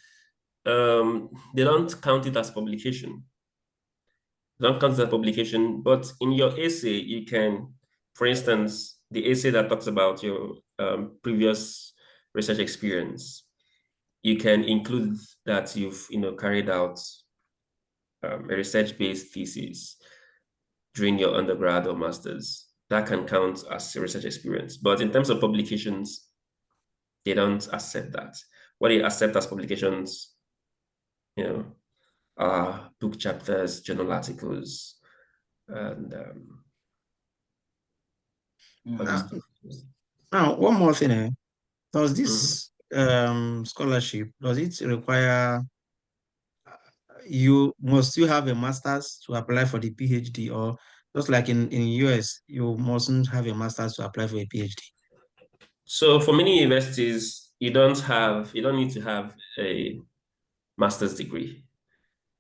they don't count it as publication. They don't count it as publication, but in your essay, you can, for instance, the essay that talks about your previous research experience, you can include that you've carried out a research-based thesis during your undergrad or master's. That can count as a research experience. But in terms of publications, they don't accept that. What they accept as publications, are book chapters, journal articles, and other stuff. Now, one more thing. Does Mhm. this scholarship, does it require must you have a master's to apply for the PhD, or just like in US, you mustn't have a master's to apply for a PhD? So for many universities, you don't need to have a master's degree,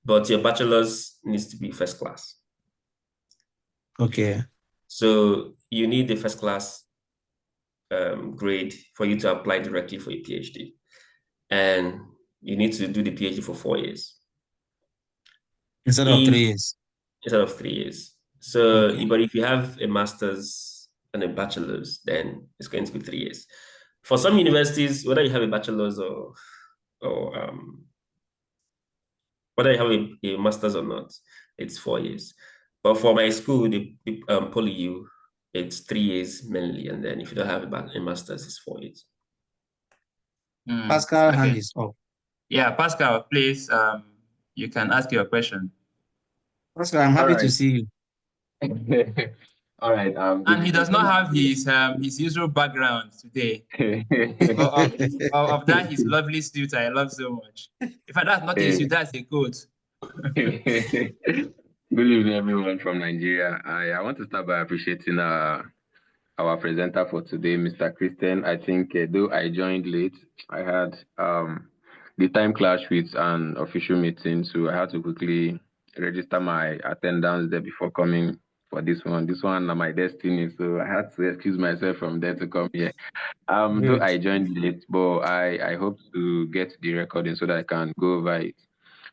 but your bachelor's needs to be first class. Okay. So you need the first class grade for you to apply directly for a PhD. And you need to do the PhD for 4 years. Instead of 3 years. Instead of 3 years. So, Okay. but if you have a master's and a bachelor's, then it's going to be 3 years. For some universities, whether you have a bachelor's or whether you have a master's or not, it's 4 years. But for my school, the PolyU, it's 3 years mainly, and then if you don't have a master's, it's 4 years. Pascal, hand Okay. is up. Yeah, Pascal, please, you can ask your question. Pascal, I'm happy to right. see you. All right. And he does not have his usual background today. Of that, his lovely suit I love so much. In fact, that's not a suit, that's a coat. Good evening, everyone from Nigeria. I want to start by appreciating our presenter for today, Mr. Christian. I think though I joined late, I had the time clash with an official meeting, so I had to quickly register my attendance there before coming for this one. This one my destiny, so I had to excuse myself from there to come here. Though Good. I joined late, but I hope to get the recording so that I can go over it.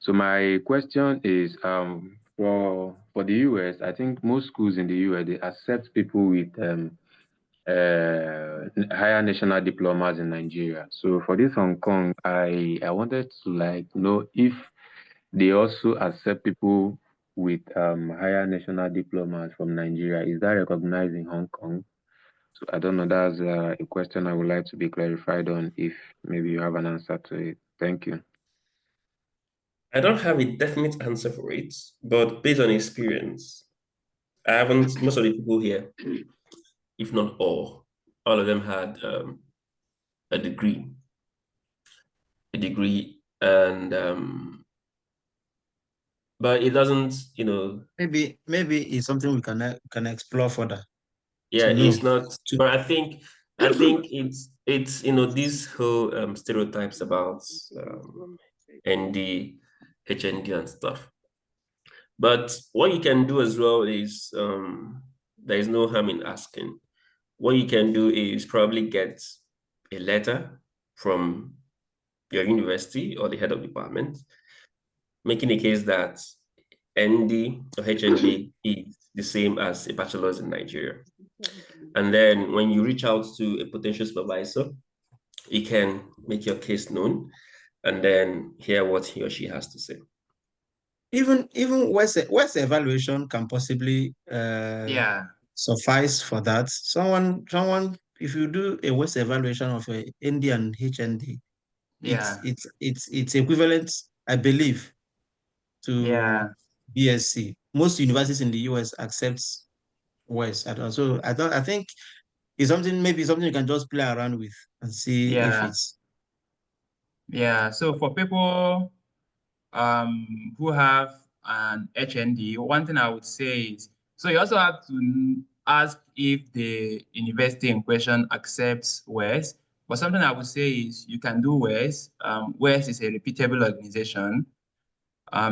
So my question is, for the US, I think most schools in the US they accept people with higher national diplomas in Nigeria. So for this Hong Kong, I wanted to know if they also accept people with higher national diplomas from Nigeria. Is that recognized in Hong Kong? So I don't know. That's a question I would like to be clarified on. If maybe you have an answer to it. Thank you. I don't have a definite answer for it, but based on experience, I haven't, most of the people here, if not all of them had a degree. And but it doesn't, Maybe it's something we can explore further. yeah, to know. it's not, but I think it's these whole stereotypes about ND, HND and stuff. But what you can do as well is there is no harm in asking. What you can do is probably get a letter from your university or the head of department, making a case that ND or HND is the same as a bachelor's in Nigeria. And then when you reach out to a potential supervisor, you can make your case known and then hear what he or she has to say. Even West evaluation can possibly suffice for that. Someone, if you do a West evaluation of a ND and HND, it's equivalent, I believe, to BSc. Most universities in the US accept West. So I think it's something you can just play around with and see if it's. Yeah. So for people who have an HND, one thing I would say is, so you also have to ask if the university in question accepts WES. But something I would say is you can do WES. WES is a repeatable organization.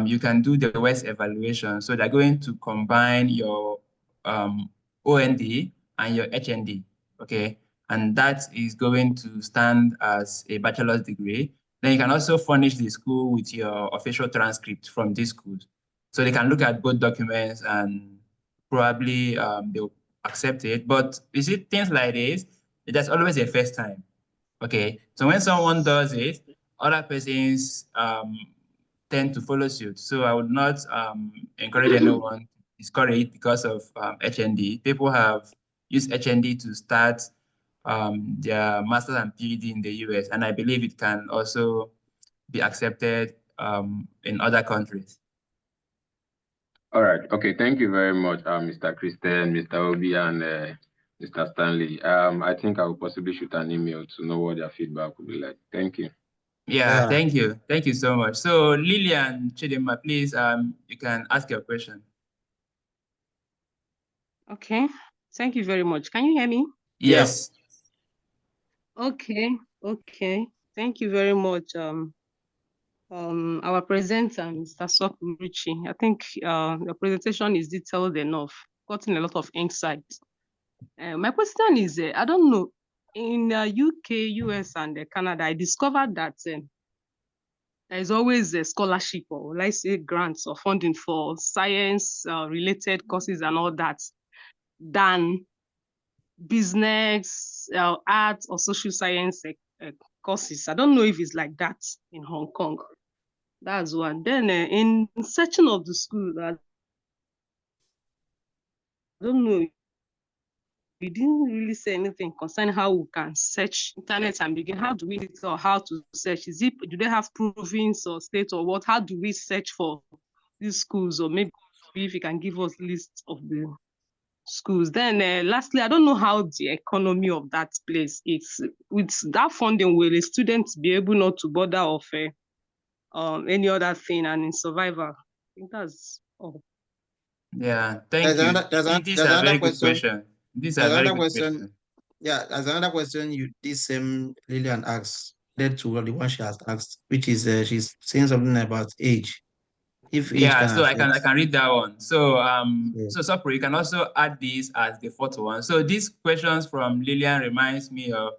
You can do the WES evaluation. So they're going to combine your OND and your HND, okay? And that is going to stand as a bachelor's degree. Then you can also furnish the school with your official transcript from this school. So they can look at both documents and probably they'll accept it. But you see, things like this, there's always a first time, okay? So when someone does it, other persons tend to follow suit. So I would not encourage anyone to discourage because of HND. People have used HND to start their master's and PhD in the US, and I believe it can also be accepted in other countries. All right. Okay. Thank you very much, Mr. Christian, Mr. Obi, and Mr. Stanley. I think I will possibly shoot an email to know what their feedback will be like. Thank you. Yeah, thank you. Thank you so much. So Lillian Chidima, please, you can ask your question. Okay. Thank you very much. Can you hear me? Yes. Okay. Thank you very much. Our presenter, Mr. Sopuruchi. I think your presentation is detailed enough, gotten a lot of insight. My question is, I don't know, in UK, US, and Canada, I discovered that there is always a scholarship or let's say grants or funding for science related courses and all that than business, arts, or social science courses. I don't know if it's like that in Hong Kong. That's one. Then in searching of the school, I don't know, we didn't really say anything concerning how we can search internet and begin. How do we do it or how to search? Do they have province or state or what? How do we search for these schools? Or maybe if you can give us lists of the schools. Then lastly, I don't know how the economy of that place is. With that funding, will a student be able not to bother of any other thing and in survival? I think that's all. Yeah, thank you. There's These are another very good question. questions. These are very Another good question. questions. Yeah, as another question this same Lillian asked, led to the one she has asked, which is she's saying something about age. If age Yeah, can so I affect. can read that one. So Yeah. so Sapro, you can also add this as the fourth one. So these questions from Lillian reminds me of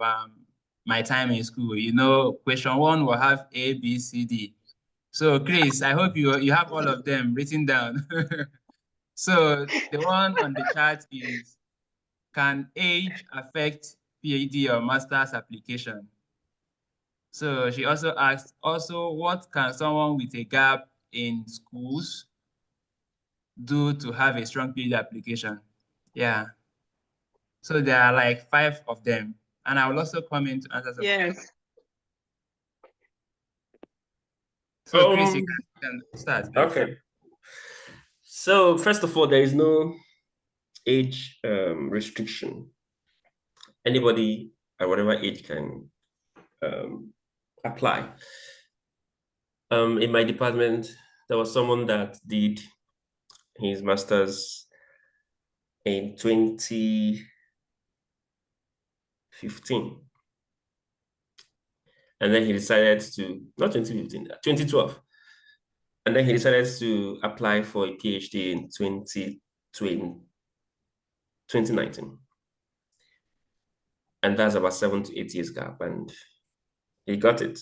my time in school. You know, question one will have A, B, C, D. So Chris, I hope you have all of them written down. So the one on the chart is, can age affect PhD or master's application? So she also asked, what can someone with a gap in schools do to have a strong PhD application? Yeah. So there are like 5 of them. And I will also come in to answer some. Yes. So Chris, you can start. Okay. So first of all, there is no age restriction. Anybody at whatever age can apply. In my department, there was someone that did his master's in 2015. And then he decided to, not 2015, 2012. And then he decided to apply for a PhD in 2019. And that's about 7 to 8 years gap. And he got it.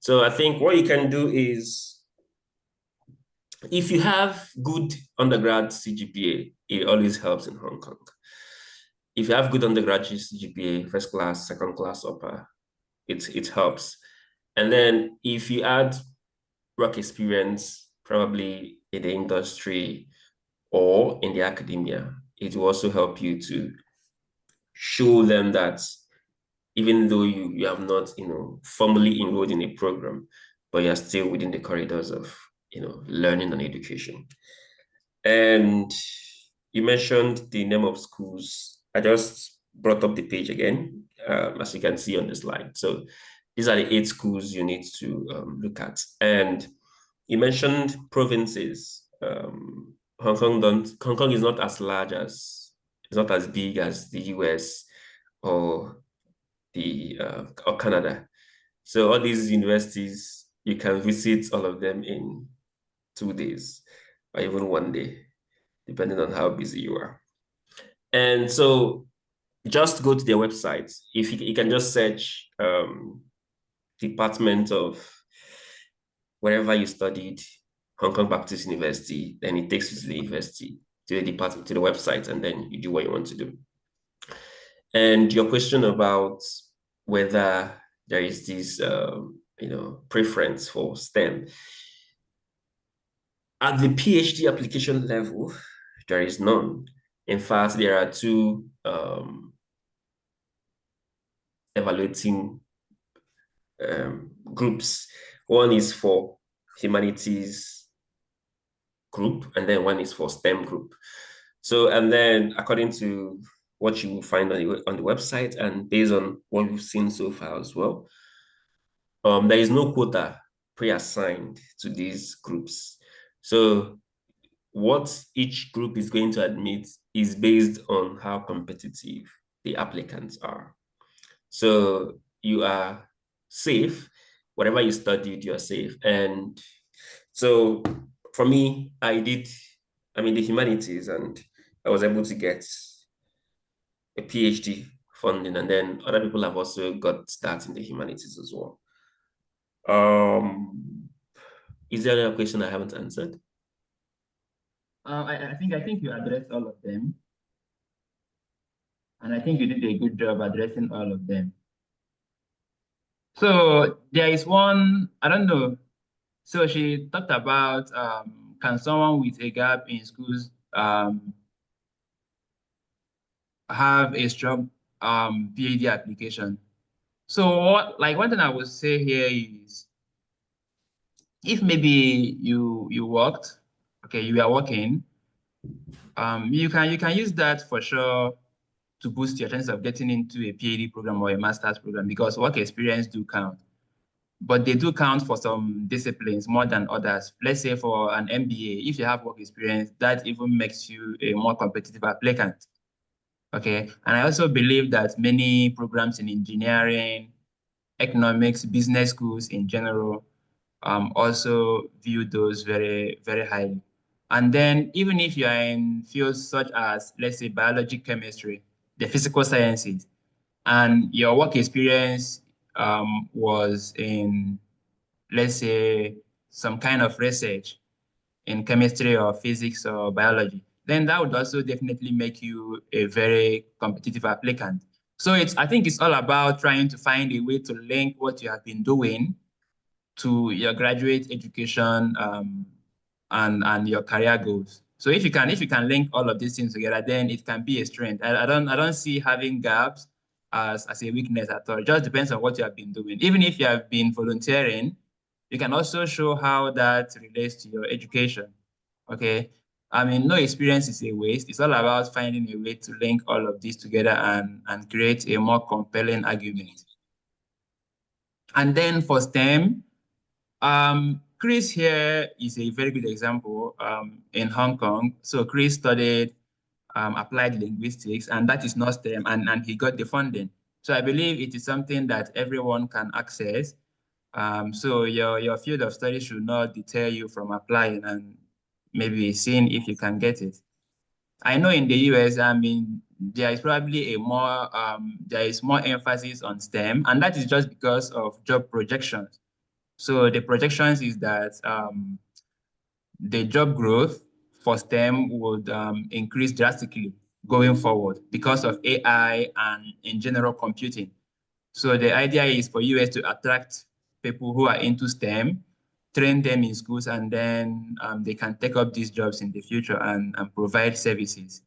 So I think what you can do is, if you have good undergrad CGPA, it always helps in Hong Kong. If you have good undergraduate CGPA, first class, second class, upper, it helps. And then if you add work experience, probably in the industry or in the academia, it will also help you to show them that even though you have not, formally enrolled in a program, but you're still within the corridors of, learning and education. And you mentioned the name of schools. I just brought up the page again, as you can see on the slide. So these are the 8 schools you need to look at. And you mentioned provinces. Hong Kong is not as large as, it's not as big as the US or or Canada. So all these universities, you can visit all of them in 2 days or even 1 day, depending on how busy you are. And so just go to their website. If you can just search Department of wherever you studied, Hong Kong Baptist University, then it takes you to the university, to the department, to the website, and then you do what you want to do. And your question about whether there is this, preference for STEM. At the PhD application level, there is none. In fact, there are 2 evaluating groups. One is for humanities group, and then one is for STEM group. So, and then according to what you will find on the website and based on what we've seen so far as well, there is no quota pre-assigned to these groups. So what each group is going to admit is based on how competitive the applicants are. So you are safe. Whatever you studied, you're safe. And so for me, the humanities, and I was able to get a PhD funding, and then other people have also got that in the humanities as well. Is there another question I haven't answered? I think you addressed all of them. And I think you did a good job addressing all of them. So there is one, I don't know. So she talked about, can someone with a gap in schools have a strong PhD application? So one thing I would say here is, if maybe you worked, okay, you are working, you can use that for sure to boost your chance of getting into a PhD program or a master's program, because work experience do count. But they do count for some disciplines more than others. Let's say for an MBA, if you have work experience, that even makes you a more competitive applicant. Okay, and I also believe that many programs in engineering, economics, business schools in general, also view those very, very highly. And then even if you are in fields such as, let's say, biology, chemistry, the physical sciences, and your work experience was in, let's say, some kind of research in chemistry or physics or biology, then that would also definitely make you a very competitive applicant. So I think it's all about trying to find a way to link what you have been doing to your graduate education and your career goals. So if you can link all of these things together, then it can be a strength. I don't see having gaps as a weakness at all. It just depends on what you have been doing. Even if you have been volunteering, you can also show how that relates to your education. Okay. I mean, no experience is a waste. It's all about finding a way to link all of these together and create a more compelling argument. And then for STEM, Chris here is a very good example in Hong Kong. So Chris studied applied linguistics, and that is not STEM, and he got the funding. So I believe it is something that everyone can access. So your field of study should not deter you from applying and maybe seeing if you can get it. I know in the US, I mean, there is probably there is more emphasis on STEM, and that is just because of job projections. So the projections is that the job growth for STEM would increase drastically going forward because of AI and in general computing. So the idea is for US to attract people who are into STEM, train them in schools, and then they can take up these jobs in the future and provide services.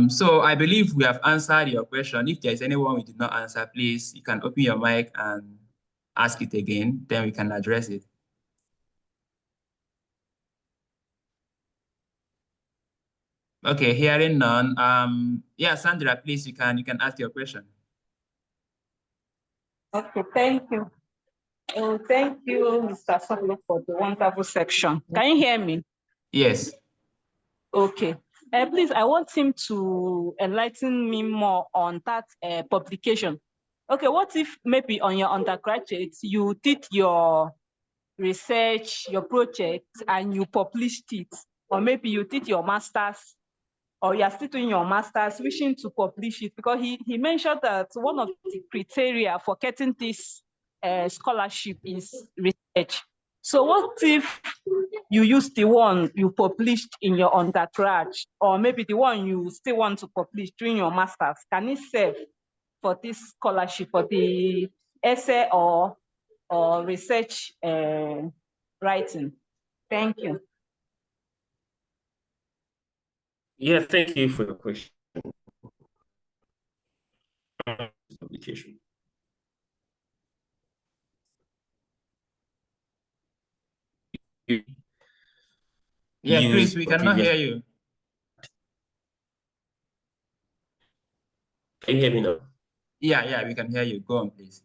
So I believe we have answered your question. If there's anyone we did not answer, please, you can open your mic and ask it again, then we can address it. Okay, hearing none. Yeah, Sandra, please, you can ask your question. Okay, thank you. Oh, thank you, Mr. Solo, for the wonderful section. Can you hear me? Yes. Okay. Please, I want him to enlighten me more on that publication. Okay, what if maybe on your undergraduate, you did your research, your project, and you published it, or maybe you did your master's, or you are still doing your master's, wishing to publish it, because he mentioned that one of the criteria for getting this scholarship is research. So what if you use the one you published in your undergrad, or maybe the one you still want to publish during your master's? Can it serve for this scholarship, for the essay or research writing? Thank you. Yeah, thank you for your question. Publication. Yeah, Chris, we cannot hear you. Can you hear me now? Yeah, we can hear you. Go on, please.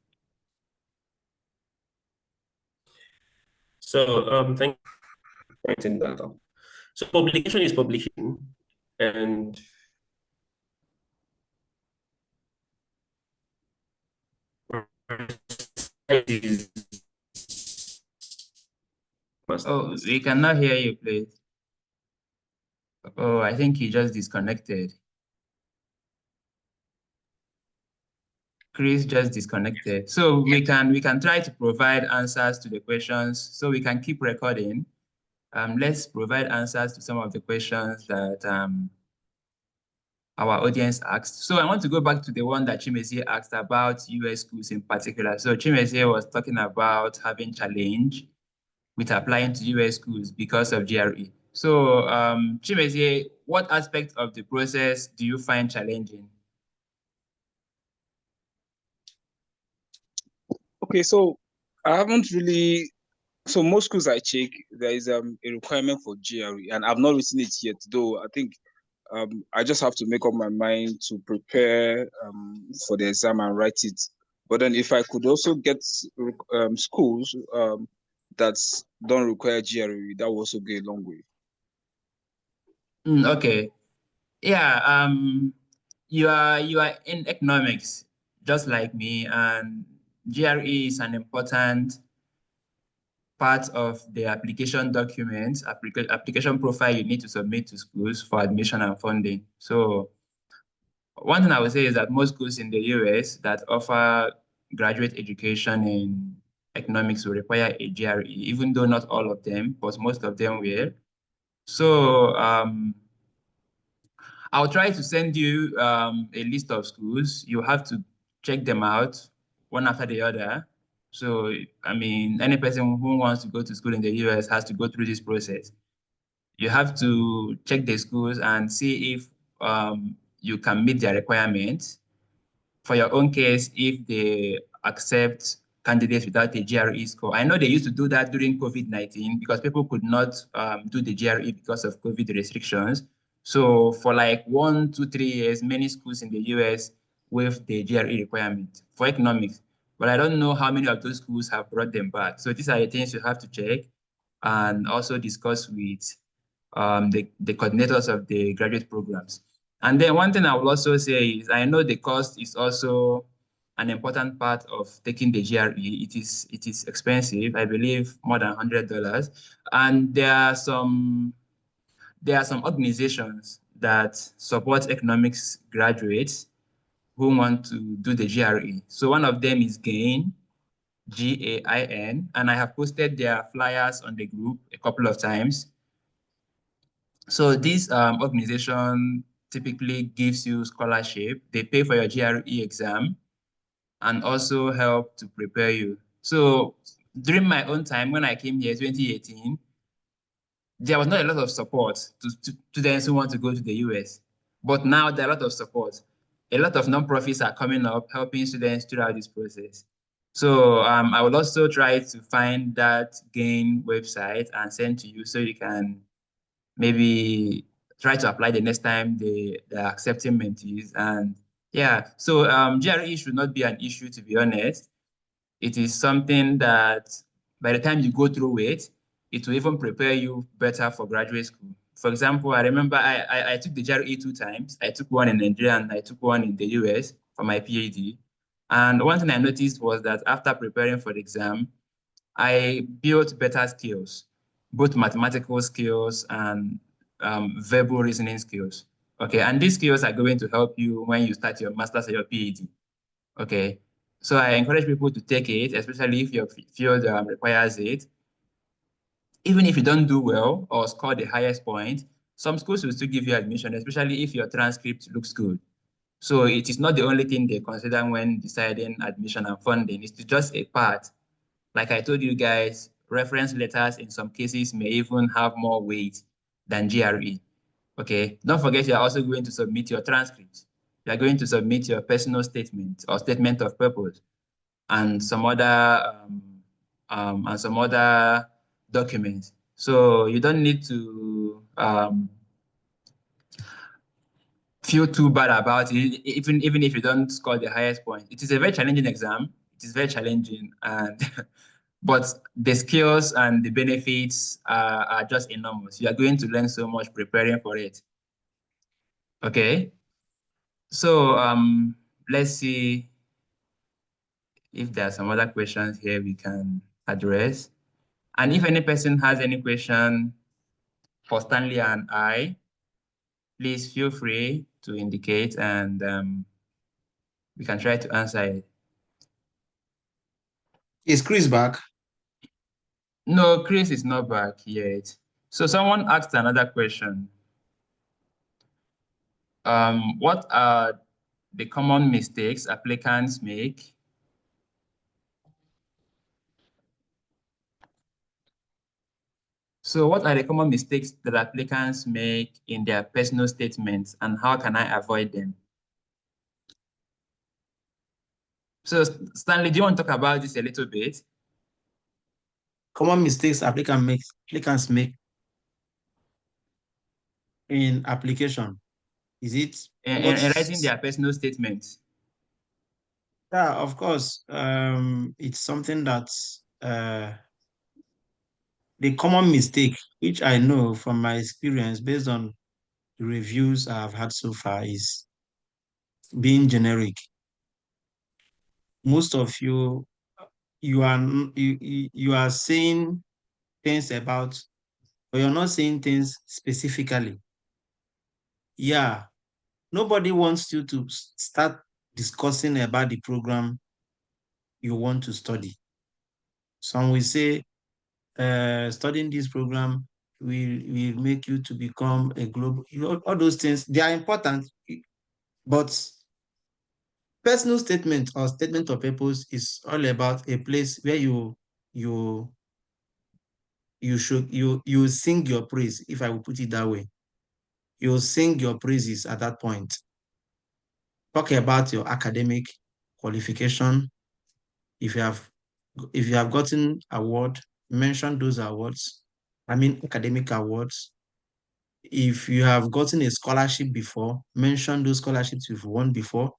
So thank you for pointing that out. So publication is publication, and Oh, we cannot hear you, please. Oh, I think he just disconnected. Chris just disconnected. So we can try to provide answers to the questions so we can keep recording. Let's provide answers to some of the questions that our audience asked. So I want to go back to the one that Chimezie asked about US schools in particular. So Chimezie was talking about having challenge with applying to US schools because of GRE. So Chimezie, what aspect of the process do you find challenging? Okay, so I haven't really. So most schools I check, there is a requirement for GRE, and I've not written it yet. Though I think I just have to make up my mind to prepare for the exam and write it. But then if I could also get schools that don't require GRE, that will also go a long way. Okay. Yeah, you are in economics, just like me, and GRE is an important part of the application documents, application profile you need to submit to schools for admission and funding. So one thing I would say is that most schools in the US that offer graduate education in economics will require a GRE, even though not all of them, but most of them will. So I'll try to send you a list of schools. You have to check them out one after the other. So, I mean, any person who wants to go to school in the US has to go through this process. You have to check the schools and see if you can meet their requirements. For your own case, if they accept candidates without a GRE score. I know they used to do that during COVID-19 because people could not do the GRE because of COVID restrictions. So for like 1, 2, 3 years, many schools in the US waived the GRE requirement for economics. But I don't know how many of those schools have brought them back. So these are the things you have to check and also discuss with the coordinators of the graduate programs. And then one thing I will also say is I know the cost is also an important part of taking the GRE. It is expensive, I believe more than $100. And there are some organizations that support economics graduates who want to do the GRE. So one of them is GAIN, GAIN, and I have posted their flyers on the group a couple of times. So this organization typically gives you scholarship. They pay for your GRE exam and also help to prepare you. So during my own time, when I came here, 2018, there was not a lot of support to students who want to go to the US. But now there are a lot of support. A lot of nonprofits are coming up, helping students throughout this process. So I will also try to find that GAIN website and send to you so you can maybe try to apply the next time they're accepting mentees. And yeah, so GRE should not be an issue, to be honest. It is something that by the time you go through it, it will even prepare you better for graduate school. For example, I remember I took the GRE 2 times. I took one in Nigeria and I took one in the US for my PhD. And one thing I noticed was that after preparing for the exam, I built better skills, both mathematical skills and verbal reasoning skills. Okay, and these skills are going to help you when you start your master's or your PhD. Okay, so I encourage people to take it, especially if your field requires it. Even if you don't do well or score the highest point, some schools will still give you admission, especially if your transcript looks good. So it is not the only thing they consider when deciding admission and funding. It's just a part. Like I told you guys, reference letters in some cases may even have more weight than GRE. Okay, don't forget you're also going to submit your transcripts. You're going to submit your personal statement or statement of purpose and some other documents. So you don't need to feel too bad about it, even if you don't score the highest point. It is a very challenging exam. It is very challenging, and but the skills and the benefits are just enormous. You are going to learn so much preparing for it. Okay, so let's see if there are some other questions here we can address. And if any person has any question for Stanley and I, please feel free to indicate and we can try to answer it. Is Chris back? No, Chris is not back yet. So someone asked another question. What are the common mistakes applicants make? So what are the common mistakes that applicants make in their personal statements and how can I avoid them? So Stanley, do you want to talk about this a little bit? Common mistakes applicants make in application. Is it In writing what's their personal statements? yeah, of course. It's something that's the common mistake, which I know from my experience based on reviews I've had so far is being generic. Most of you, you are saying things about, but you're not saying things specifically. Yeah, nobody wants you to start discussing about the program you want to study. Some will say, studying this program will make you to become a global, all those things, they are important, but personal statement or statement of purpose is all about a place where you you sing your praise, if I will put it that way. You sing your praises at that point. Talk about your academic qualification. If you have gotten award, mention those awards. I mean academic awards. If you have gotten a scholarship before, mention those scholarships you've won before.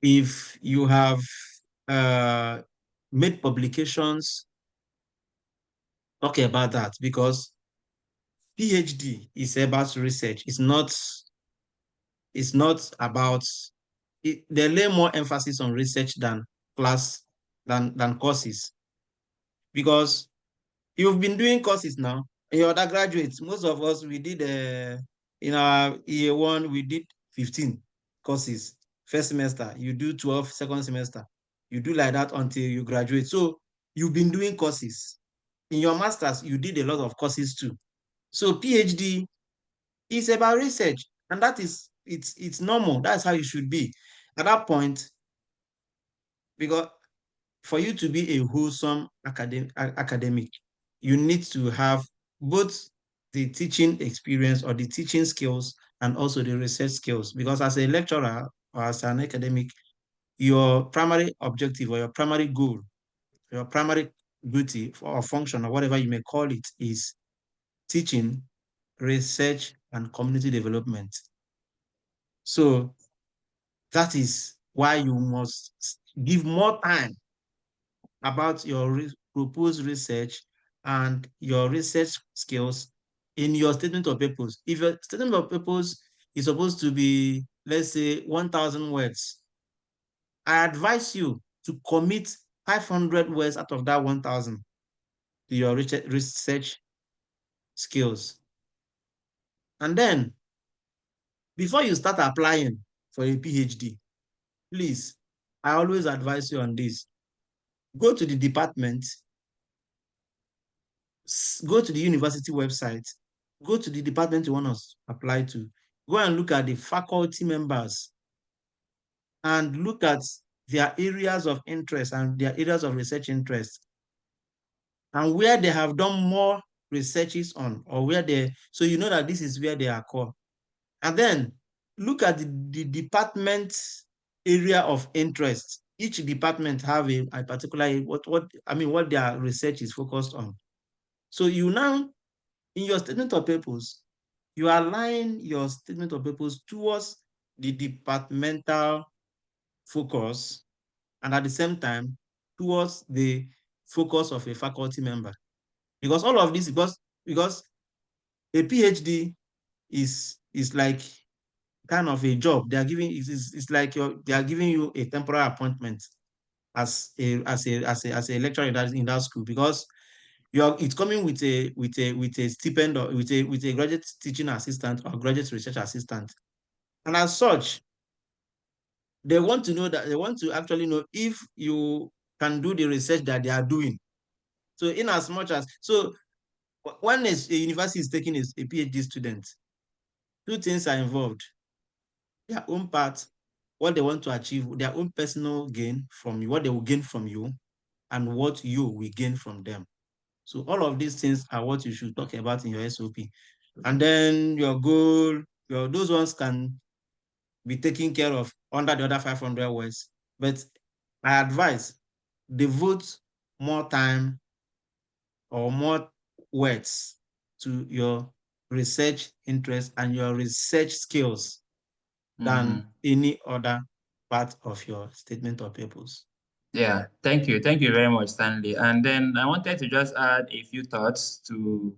If you have made publications, talk about that, because PhD is about research. It's not about it. They lay more emphasis on research than than courses, because you've been doing courses now. You're undergraduates. Most of us, we did in our year one, we did 15 courses. First semester, you do 12, second semester. You do like that until you graduate. So you've been doing courses. In your masters, you did a lot of courses too. So PhD is about research, and that is it's normal. That's how it should be. At that point, because for you to be a wholesome academic, you need to have both the teaching experience or the teaching skills and also the research skills. Because as a lecturer or as an academic, your primary objective or your primary goal, your primary duty or function or whatever you may call it is teaching, research, and community development. So that is why you must give more time about your proposed research and your research skills in your statement of purpose. If your statement of purpose is supposed to be, let's say, 1,000 words, I advise you to commit 500 words out of that 1,000 to your research skills. And then, before you start applying for a PhD, please, I always advise you on this. Go to the department, go to the university website, go to the department you want to apply to, go and look at the faculty members and look at their areas of interest and their areas of research interest and where they have done more researches on, or where they, so you know that this is where they are core. And then look at the department area of interest. Each department have a particular, what their research is focused on. So you now, in your statement of purpose, you align your statement of purpose towards the departmental focus and at the same time towards the focus of a faculty member. Because all of this, because a PhD is like kind of a job. They are giving, it's like they are giving you a temporary appointment as a lecturer in that school, because it's coming with a stipend or with a graduate teaching assistant or graduate research assistant. And as such, they want to actually know if you can do the research that they are doing. So in as much as, so when a university is taking a PhD student, two things are involved. Their own part, what they want to achieve, their own personal gain from you, what they will gain from you, and what you will gain from them. So all of these things are what you should talk about in your SOP. And then your goal, those ones can be taken care of under the other 500 words. But I advise, devote more time or more words to your research interest and your research skills than any other part of your statement of purpose. Yeah, thank you. Thank you very much, Stanley. And then I wanted to just add a few thoughts to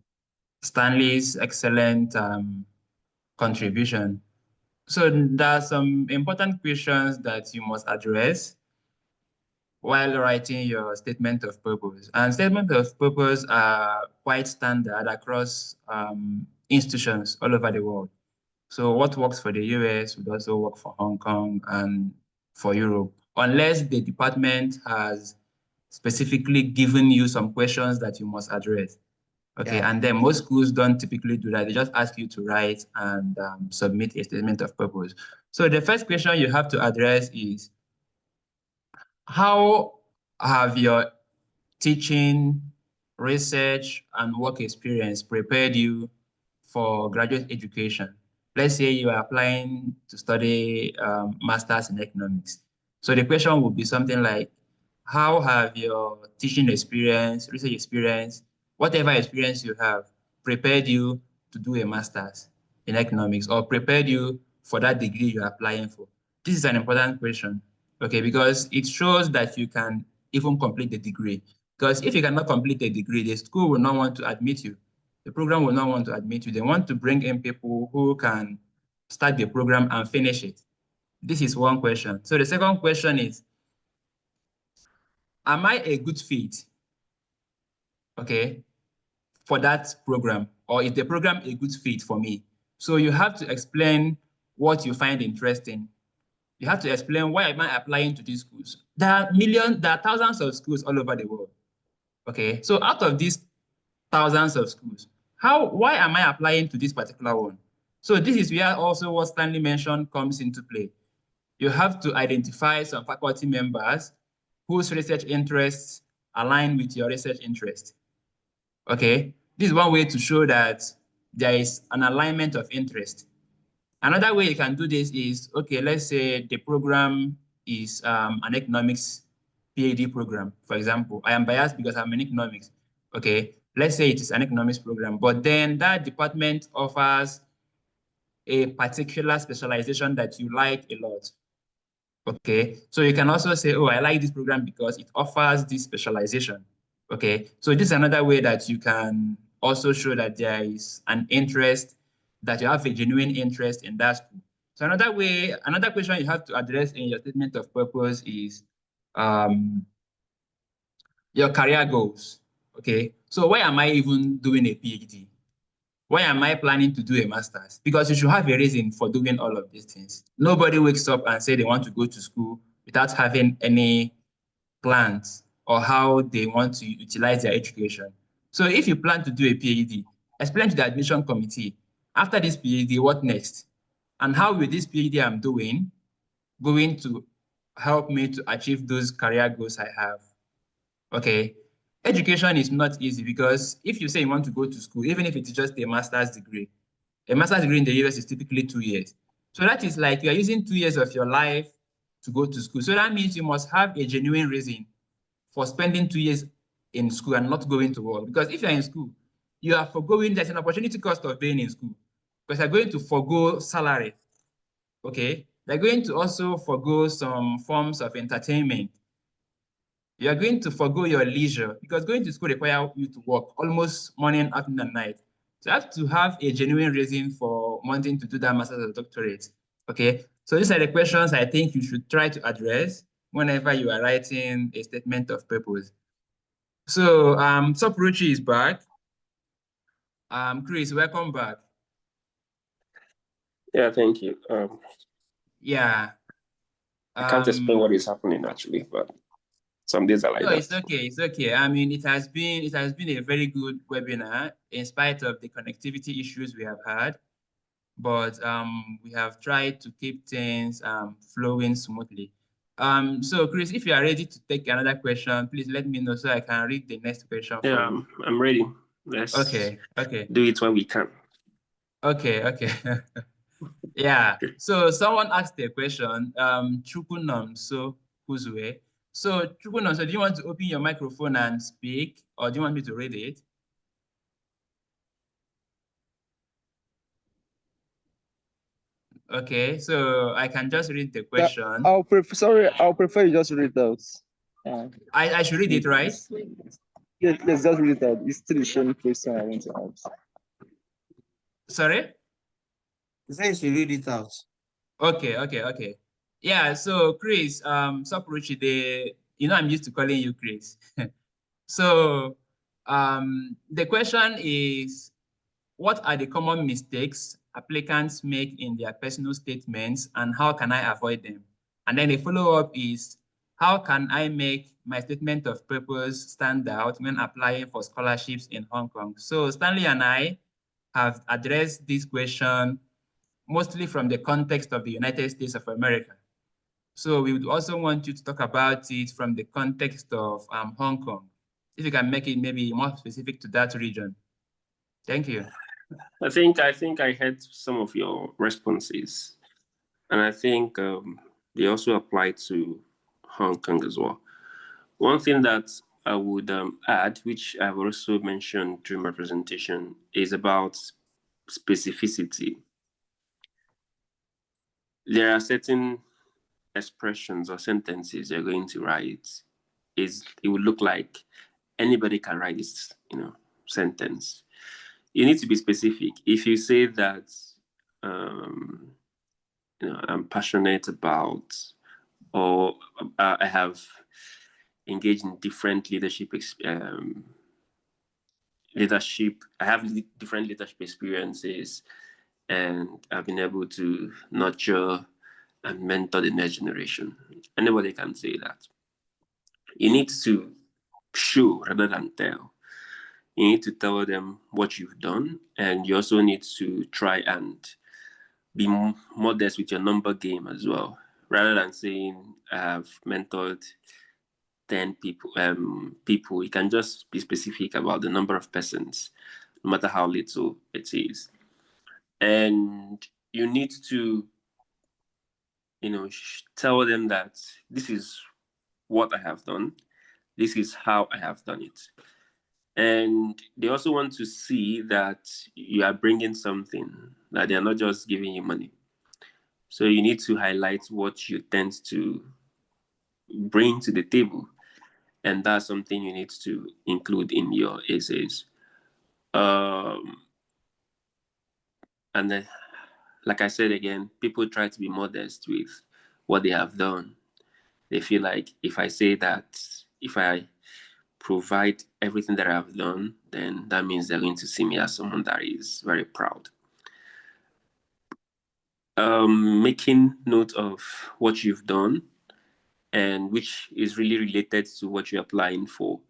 Stanley's excellent contribution. So there are some important questions that you must address while writing your statement of purpose. And statement of purpose are quite standard across institutions all over the world. So what works for the US would also work for Hong Kong and for Europe, unless the department has specifically given you some questions that you must address. Okay, Yeah. and then most schools don't typically do that. They just ask you to write and submit a statement of purpose. So the first question you have to address is, how have your teaching, research, and work experience prepared you for graduate education? Let's say you are applying to study master's in economics. So the question would be something like, how have your teaching experience, research experience, whatever experience you have, prepared you to do a master's in economics, or prepared you for that degree you're applying for? This is an important question, okay, because it shows that you can even complete the degree. Because if you cannot complete the degree, the school will not want to admit you. The program will not want to admit you. They want to bring in people who can start the program and finish it. This is one question. So the second question is, am I a good fit, okay, for that program? Or is the program a good fit for me? So you have to explain what you find interesting. You have to explain, why am I applying to these schools? There are thousands of schools all over the world. Okay, so out of these thousands of schools, why am I applying to this particular one? So this is where also what Stanley mentioned comes into play. You have to identify some faculty members whose research interests align with your research interest. Okay, this is one way to show that there is an alignment of interest. Another way you can do this is, okay, let's say the program is an economics PhD program, for example. I am biased because I'm in economics. Okay, let's say it is an economics program, but then that department offers a particular specialization that you like a lot. Okay, so you can also say, oh, I like this program because it offers this specialization. Okay, so this is another way that you can also show that there is an interest, that you have a genuine interest in that school. So another question you have to address in your statement of purpose is your career goals. Okay, so why am I even doing a PhD? Why am I planning to do a master's? Because you should have a reason for doing all of these things. Nobody wakes up and say they want to go to school without having any plans or how they want to utilize their education. So if you plan to do a PhD, explain to the admission committee, after this PhD, what next? And how will this PhD I'm doing going to help me to achieve those career goals I have? Okay. Education is not easy, because if you say you want to go to school, even if it's just a master's degree in the US is typically 2 years. So that is like you are using 2 years of your life to go to school. So that means you must have a genuine reason for spending 2 years in school and not going to work. Because if you're in school, you are forgoing, there's an opportunity cost of being in school, because you're going to forgo salary. Okay. They're going to also forgo some forms of entertainment. You are going to forgo your leisure, because going to school requires you to work almost morning, afternoon, and night. So you have to have a genuine reason for wanting to do that master's or doctorate. Okay, so these are the questions I think you should try to address whenever you are writing a statement of purpose. So Sopuruchi is back. Chris, welcome back. Yeah, thank you. Yeah. I can't explain what is happening actually, but some days are like No, that. it's okay. It's okay. I mean, it has been a very good webinar in spite of the connectivity issues we have had, but we have tried to keep things flowing smoothly. So Chris, if you are ready to take another question, please let me know so I can read the next question for you. I'm ready. Let's do it when we can. Okay. Yeah. So someone asked a question, Chukunam so Kuzue. So Chukunam, so do you want to open your microphone and speak, or do you want me to read it? Okay, so I can just read the question. I'll prefer you just read those. I should read it, right? Yes, just read it out. It's still the same question I want to ask. Sorry? He said you should read it out. Okay. Yeah, so Chris, Sopuruchi, I'm used to calling you Chris. So the question is, what are the common mistakes applicants make in their personal statements and how can I avoid them? And then the follow-up is, how can I make my statement of purpose stand out when applying for scholarships in Hong Kong? So Stanley and I have addressed this question mostly from the context of the United States of America. So we would also want you to talk about it from the context of Hong Kong. If you can make it maybe more specific to that region. Thank you. I think I heard some of your responses, and I think they also apply to Hong Kong as well. One thing that I would add, which I've also mentioned during my presentation, is about specificity. There are certain expressions or sentences you're going to write. It would look like anybody can write this, sentence. You need to be specific. If you say that, I'm passionate about, or I have engaged in different leadership. I have different leadership experiences, and I've been able to nurture and mentor the next generation. Anybody can say that. You need to show rather than tell. You need to tell them what you've done, and you also need to try and be modest with your number game as well. Rather than saying I have mentored 10 people, you can just be specific about the number of persons, no matter how little it is. And you need to, tell them that this is what I have done. This is how I have done it. And they also want to see that you are bringing something, that they're not just giving you money. So you need to highlight what you tend to bring to the table. And that's something you need to include in your essays. And then, like I said again, people try to be modest with what they have done. They feel like if I say that, if I provide everything that I've done, then that means they're going to see me as someone that is very proud. Making note of what you've done and which is really related to what you're applying for.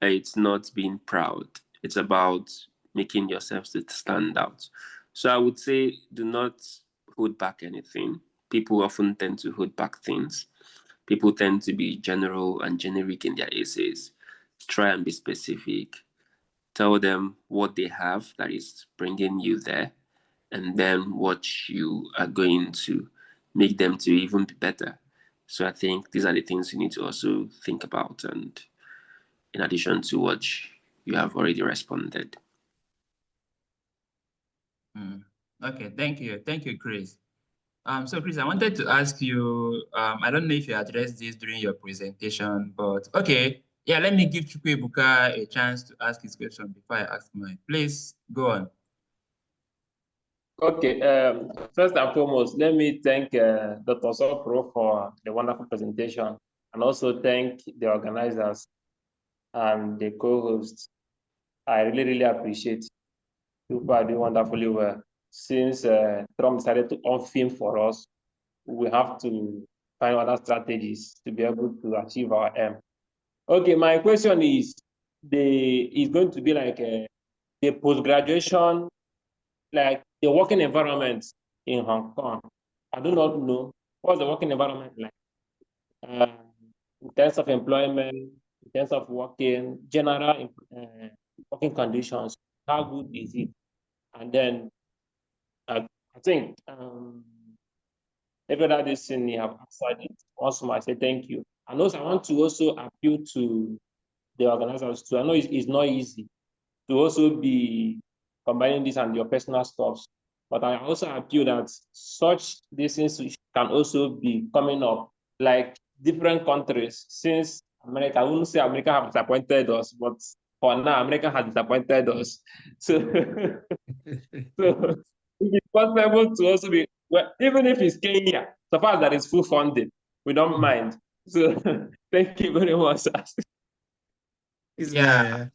It's not being proud. It's about making yourself stand out. So I would say do not hold back anything. People often tend to hold back things. People tend to be general and generic in their essays. Try and be specific. Tell them what they have that is bringing you there, and then what you are going to make them to even be better. So I think these are the things you need to also think about, and in addition to what you have already responded. Okay, thank you, Chris. So Chris, I wanted to ask you, I don't know if you addressed this during your presentation, but okay, yeah, let me give Chukwuebuka a chance to ask his question before I ask mine. Please go on. Okay, first and foremost, let me thank Dr. Sopro for the wonderful presentation, and also thank the organizers and the co-hosts. I really appreciate it. You are doing wonderfully well. Since Trump decided to unfilm for us, we have to find other strategies to be able to achieve our aim. Okay, my question is, it's going to be like the post-graduation, like the working environment in Hong Kong. I do not know what's the working environment like in terms of employment, in terms of working, general working conditions. How good is it? And then I think every other thing you have answered it. Also, I say thank you. And also, I want to also appeal to the organizers too. I know it's not easy to also be combining this and your personal stuffs, but I also appeal that such these things can also be coming up, like different countries. Since America, I wouldn't say America have disappointed us, but for now, America has disappointed us. So it's possible to also be, well, even if it's Kenya, so far as that is full funding, we don't mind. So thank you very much. Yeah.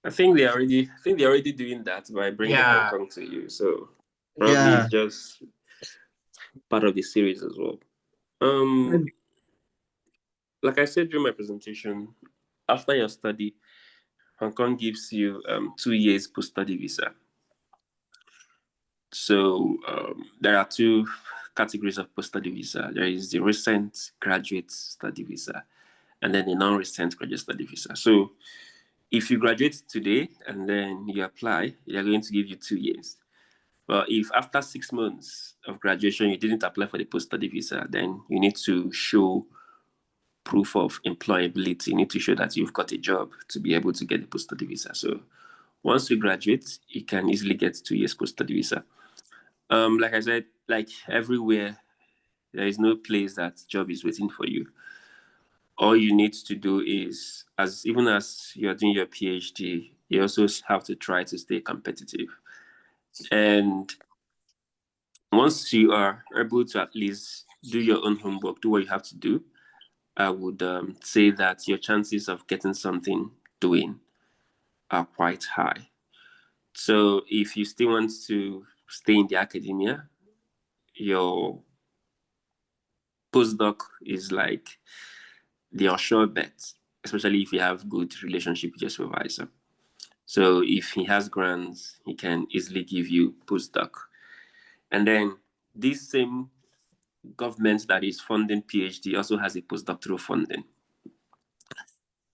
I think they're already doing that by bringing Hong Kong to you. So probably it's just part of the series as well. Like I said during my presentation, after your study, Hong Kong gives you 2 years post-study visa. So there are 2 categories of post-study visa. There is the recent graduate study visa, and then the non-recent graduate study visa. So if you graduate today and then you apply, they're going to give you 2 years. But if after 6 months of graduation you didn't apply for the post-study visa, then you need to show proof of employability. You need to show that you've got a job to be able to get the post-study visa. So once you graduate, you can easily get 2 years post-study visa. Like I said, like everywhere, there is no place that job is waiting for you. All you need to do is, even as you're doing your PhD, you also have to try to stay competitive. And once you are able to at least do your own homework, do what you have to do, I would say that your chances of getting something doing are quite high. So if you still want to stay in the academia, your postdoc is like the sure bet, especially if you have good relationship with your supervisor. So if he has grants, he can easily give you postdoc. And then this same government that is funding PhD also has a postdoctoral funding.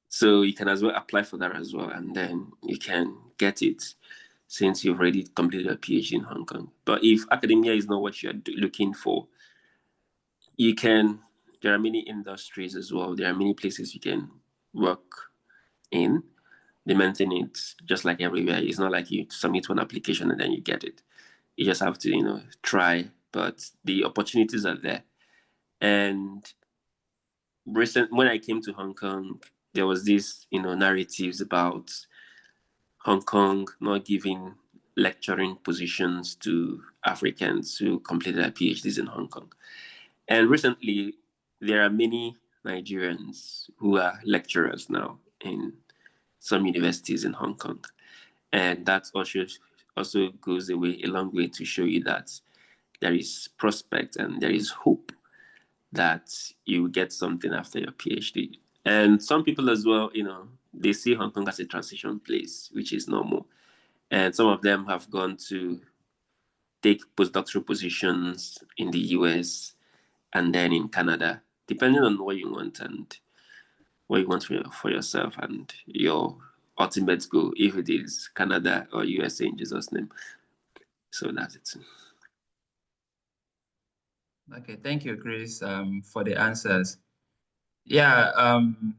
So you can as well apply for that as well, and then you can get it since you've already completed a PhD in Hong Kong. But if academia is not what you're looking for, there are many industries as well. There are many places you can work in. They maintain it just like everywhere. It's not like you submit one application and then you get it. You just have to, try, but the opportunities are there. And when I came to Hong Kong, there was this, narratives about Hong Kong not giving lecturing positions to Africans who completed their PhDs in Hong Kong. And recently, there are many Nigerians who are lecturers now in some universities in Hong Kong. And that also goes a long way to show you that there is prospect and there is hope that you get something after your PhD. And some people as well, they see Hong Kong as a transition place, which is normal. And some of them have gone to take postdoctoral positions in the US and then in Canada, depending on what you want and what you want for yourself and your ultimate goal, if it is Canada or USA in Jesus' name. So that's it. Okay, thank you, Chris, for the answers. Yeah,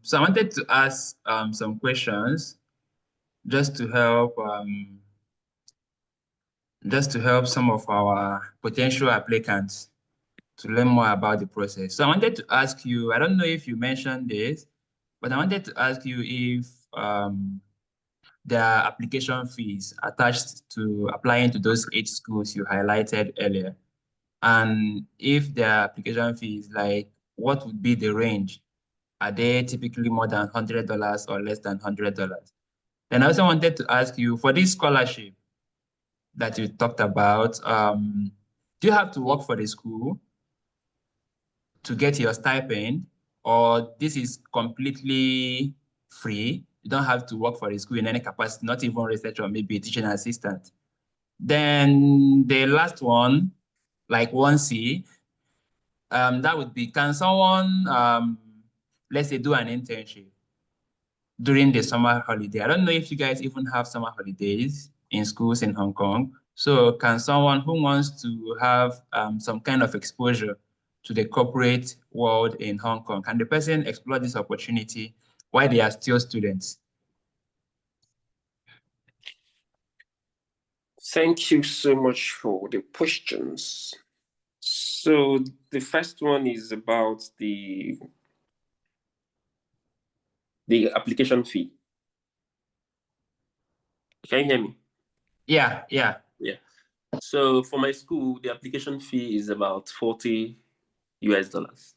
so I wanted to ask some questions just to help some of our potential applicants to learn more about the process. So I wanted to ask you, I don't know if you mentioned this, but I wanted to ask you if there are application fees attached to applying to those 8 schools you highlighted earlier. And if there are application fees, like what would be the range? Are they typically more than $100 or less than $100? Then I also wanted to ask you, for this scholarship that you talked about, do you have to work for the school to get your stipend, or this is completely free? You don't have to work for the school in any capacity, not even research or maybe a teaching assistant. Then the last one, like 1C, that would be, can someone, let's say, do an internship during the summer holiday? I don't know if you guys even have summer holidays in schools in Hong Kong. So can someone who wants to have some kind of exposure to the corporate world in Hong Kong, can the person explore this opportunity while they are still students? Thank you so much for the questions. So the first one is about the application fee. Can you hear me? Yeah. Yeah. So for my school, the application fee is about $40 US.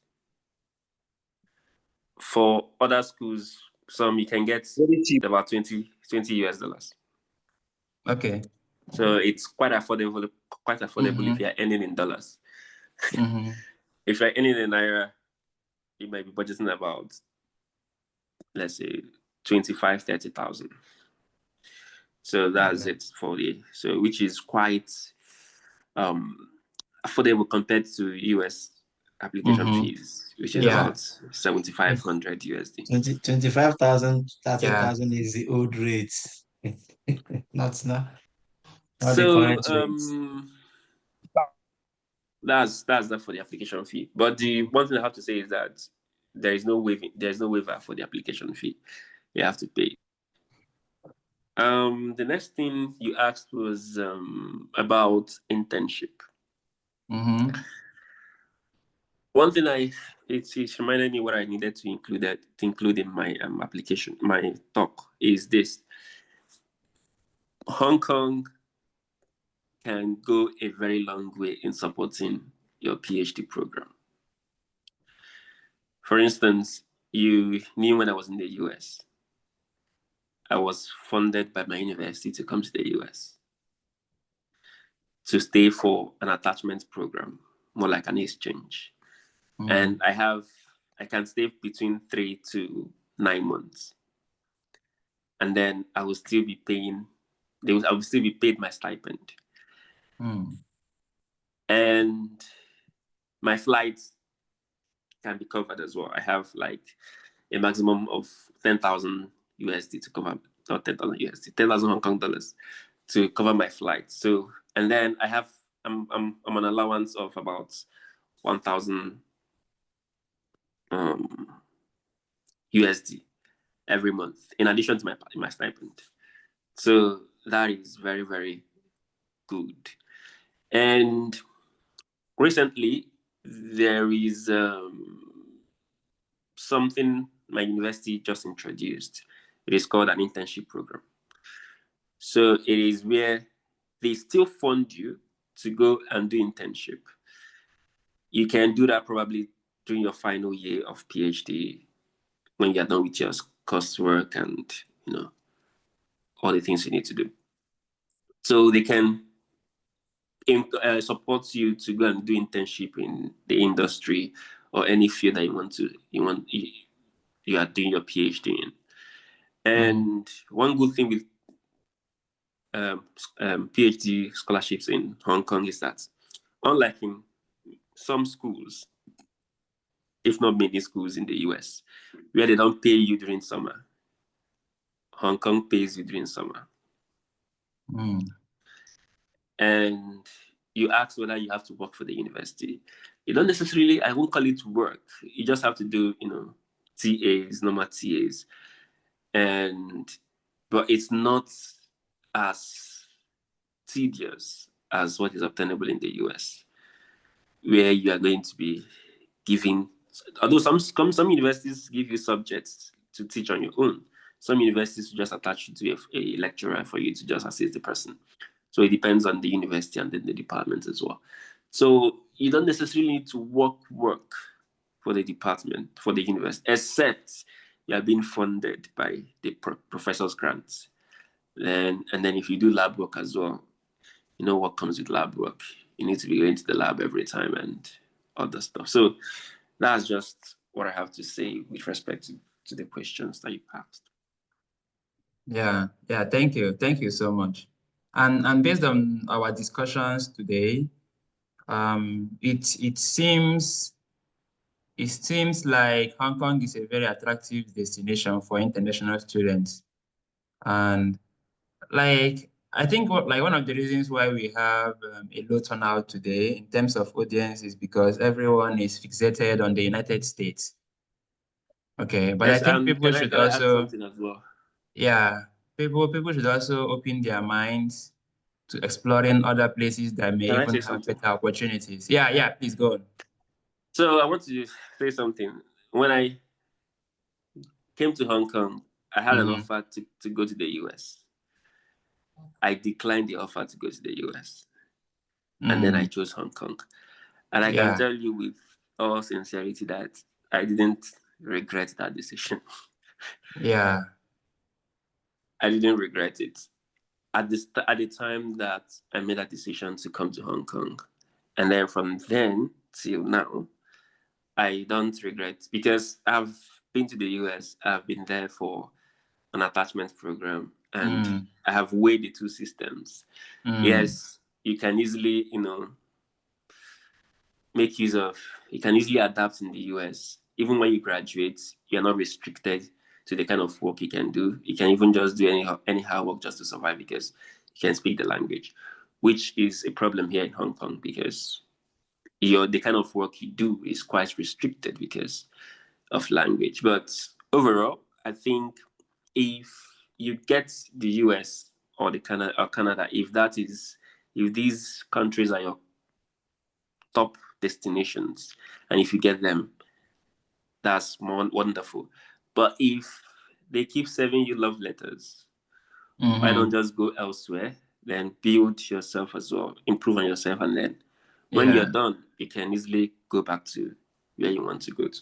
For other schools, some you can get Very cheap. about 20 US. Okay. So it's quite affordable if you're earning in dollars. If you're earning in naira, you might be budgeting about, let's say, 25,000-30,000. So that's it for which is quite affordable compared to US application fees, which is about 7,500 USD. 25,000, 30,000 is the old rate. not the current rate. That's that for the application fee. But the one thing I have to say is that there is no waiver for the application fee. You have to pay. The next thing you asked was about internship. One thing it reminded me what I needed to include in my application, my talk, is this: Hong Kong can go a very long way in supporting your PhD program. For instance, you knew when I was in the US, I was funded by my university to come to the US to stay for an attachment program, more like an exchange. And I can stay between 3 to 9 months. And then I will still be paying, I will still be paid my stipend. And my flights can be covered as well. I have like a maximum of 10,000 USD to cover, not 10,000 USD, 10,000 Hong Kong dollars to cover my flight. So, and then I'm on allowance of about 1,000 USD every month, in addition to my stipend. So that is very, very good. And recently, there is something my university just introduced. It is called an internship program. So it is where they still fund you to go and do internship. You can do that probably during your final year of PhD, when you're done with your coursework and all the things you need to do. So they can support you to go and do internship in the industry or any field that you are doing your PhD in. And one good thing with PhD scholarships in Hong Kong is that, unlike in some schools, if not many schools in the US, where they don't pay you during summer, Hong Kong pays you during summer. And you ask whether you have to work for the university. You don't necessarily, I won't call it work. You just have to do, TAs, normal TAs. But it's not as tedious as what is obtainable in the US, where you are going to be giving, although some universities give you subjects to teach on your own. Some universities just attach you to a lecturer for you to just assist the person. So it depends on the university and then the department as well. So you don't necessarily need to work for the department, for the university, except you are being funded by the professor's grants. And then if you do lab work as well, you know what comes with lab work. You need to be going to the lab every time and other stuff. So that's just what I have to say with respect to the questions that you asked. Yeah, thank you so much. And based on our discussions today, it seems like Hong Kong is a very attractive destination for international students. And I think one of the reasons why we have a low turnout today in terms of audience is because everyone is fixated on the United States. Okay, but yes, I think people should also add something as well. Yeah, people should also open their minds to exploring other places that may even have better opportunities. Yeah, please go on. So I want to say something. When I came to Hong Kong, I had an offer to go to the US. I declined the offer to go to the US and then I chose Hong Kong. And I can tell you with all sincerity that I didn't regret that decision. Yeah. I didn't regret it. At the time that I made that decision to come to Hong Kong. And then from then till now, I don't regret, because I've been to the US, I've been there for an attachment program, and I have weighed the two systems. Yes, you can easily, make use of, you can easily adapt in the US. Even when you graduate, you're not restricted to the kind of work you can do. You can even just do anyhow work just to survive, because you can speak the language, which is a problem here in Hong Kong, because the kind of work you do is quite restricted because of language. But overall, I think if you get the US or Canada, if these countries are your top destinations, and if you get them, that's more wonderful. But if they keep serving you love letters, why don't just go elsewhere, then build yourself as well, improve on yourself, and then when you're done, you can easily go back to where you want to go to.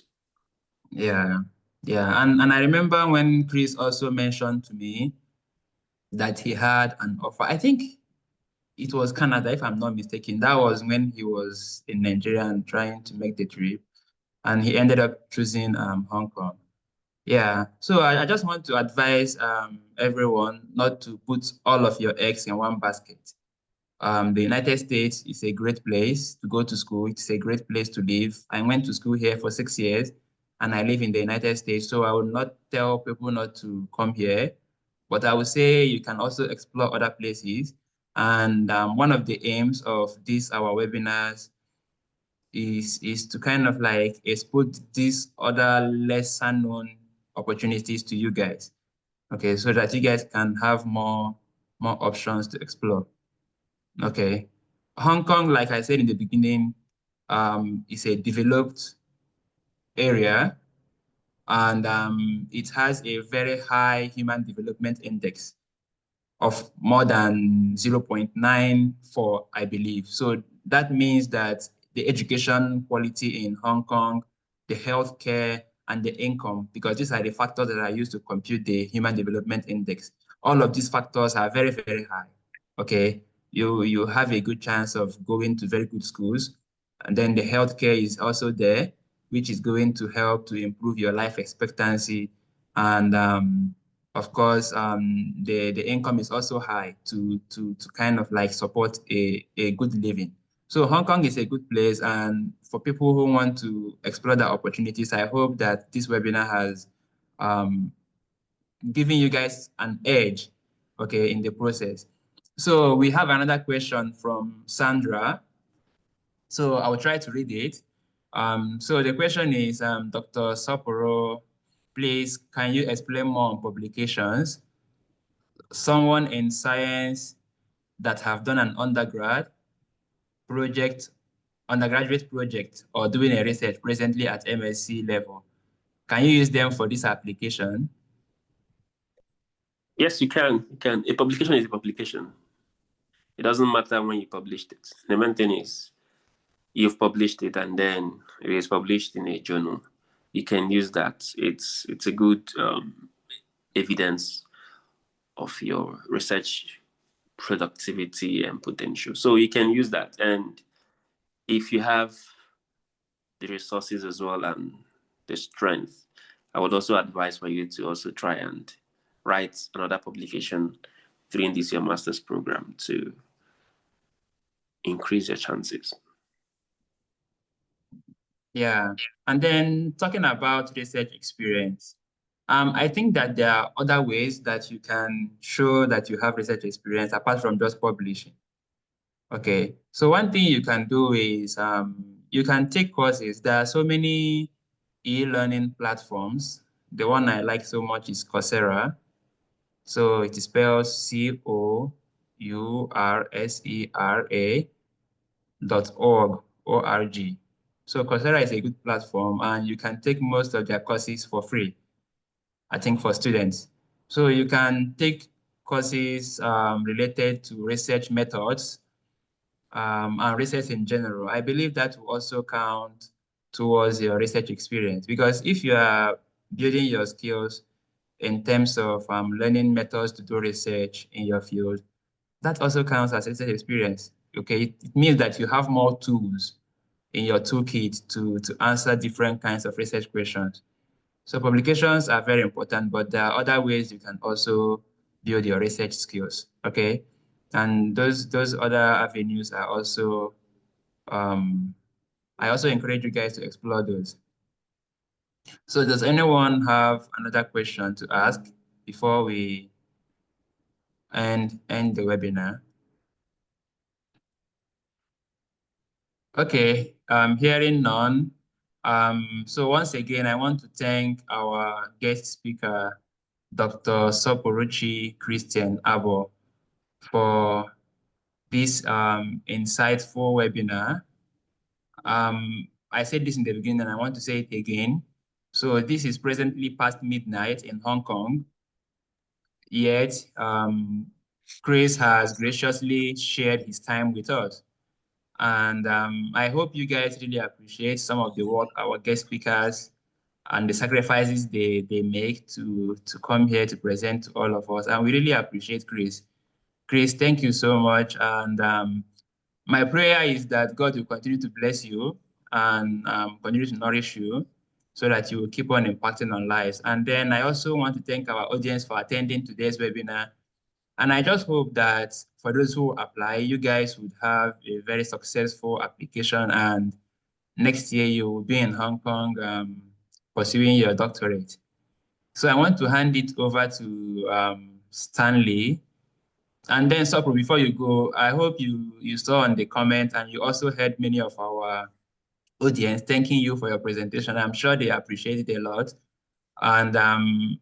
Yeah. And I remember when Chris also mentioned to me that he had an offer. I think it was Canada, if I'm not mistaken. That was when he was in Nigeria and trying to make the trip, and he ended up choosing Hong Kong. Yeah, so I just want to advise everyone not to put all of your eggs in one basket. The United States is a great place to go to school. It's a great place to live. I went to school here for 6 years, and I live in the United States, so I will not tell people not to come here, but I would say you can also explore other places. And one of the aims of our webinars is to kind of like expose these other lesser known opportunities to you guys. Okay, so that you guys can have more options to explore. Okay. Hong Kong, like I said in the beginning, is a developed area, and it has a very high human development index of more than 0.94, I believe. So that means that the education quality in Hong Kong, the healthcare, and the income, because these are the factors that are used to compute the human development index. All of these factors are very, very high. Okay, you have a good chance of going to very good schools. And then the healthcare is also there, which is going to help to improve your life expectancy. And of course, the income is also high to kind of like support a good living. So Hong Kong is a good place, and for people who want to explore the opportunities, I hope that this webinar has given you guys an edge, okay, in the process. So we have another question from Sandra. So I will try to read it. So the question is, Dr. Sopuruchi, please, can you explain more on publications? Someone in science that have done an undergraduate project, or doing a research presently at MSc level, can you use them for this application? Yes, you can. You can. A publication is a publication. It doesn't matter when you published it. The main thing is you've published it, and then it is published in a journal. You can use that. It's a good evidence of your research productivity and potential. So you can use that. And if you have the resources as well and the strength, I would also advise for you to also try and write another publication during this your master's program to increase your chances. Yeah, and then talking about research experience, I think that there are other ways that you can show that you have research experience apart from just publishing. Okay, so one thing you can do is you can take courses. There are so many e-learning platforms. The one I like so much is Coursera. So it is spelled COURSERA.org. So Coursera is a good platform, and you can take most of their courses for free, I think, for students. So you can take courses related to research methods, and research in general, I believe that will also count towards your research experience. Because if you are building your skills in terms of learning methods to do research in your field, that also counts as research experience. Okay, it means that you have more tools in your toolkit to answer different kinds of research questions. So publications are very important, but there are other ways you can also build your research skills. Okay, and those other avenues are also I also encourage you guys to explore those. So does anyone have another question to ask before we end the webinar? Okay, hearing none. So once again, I want to thank our guest speaker, Dr. Sopuruchi Aboh, for this insightful webinar. I said this in the beginning and I want to say it again. So this is presently past midnight in Hong Kong, yet Chris has graciously shared his time with us. And I hope you guys really appreciate some of the work our guest speakers and the sacrifices they make to come here to present to all of us. And we really appreciate Chris. Chris, thank you so much. And my prayer is that God will continue to bless you and continue to nourish you so that you will keep on impacting on lives. And then I also want to thank our audience for attending today's webinar. And I just hope that for those who apply, you guys would have a very successful application, and next year you will be in Hong Kong pursuing your doctorate. So I want to hand it over to Stanley. And then, Sopro, before you go, I hope you saw on the comment and you also heard many of our audience thanking you for your presentation. I'm sure they appreciate it a lot. And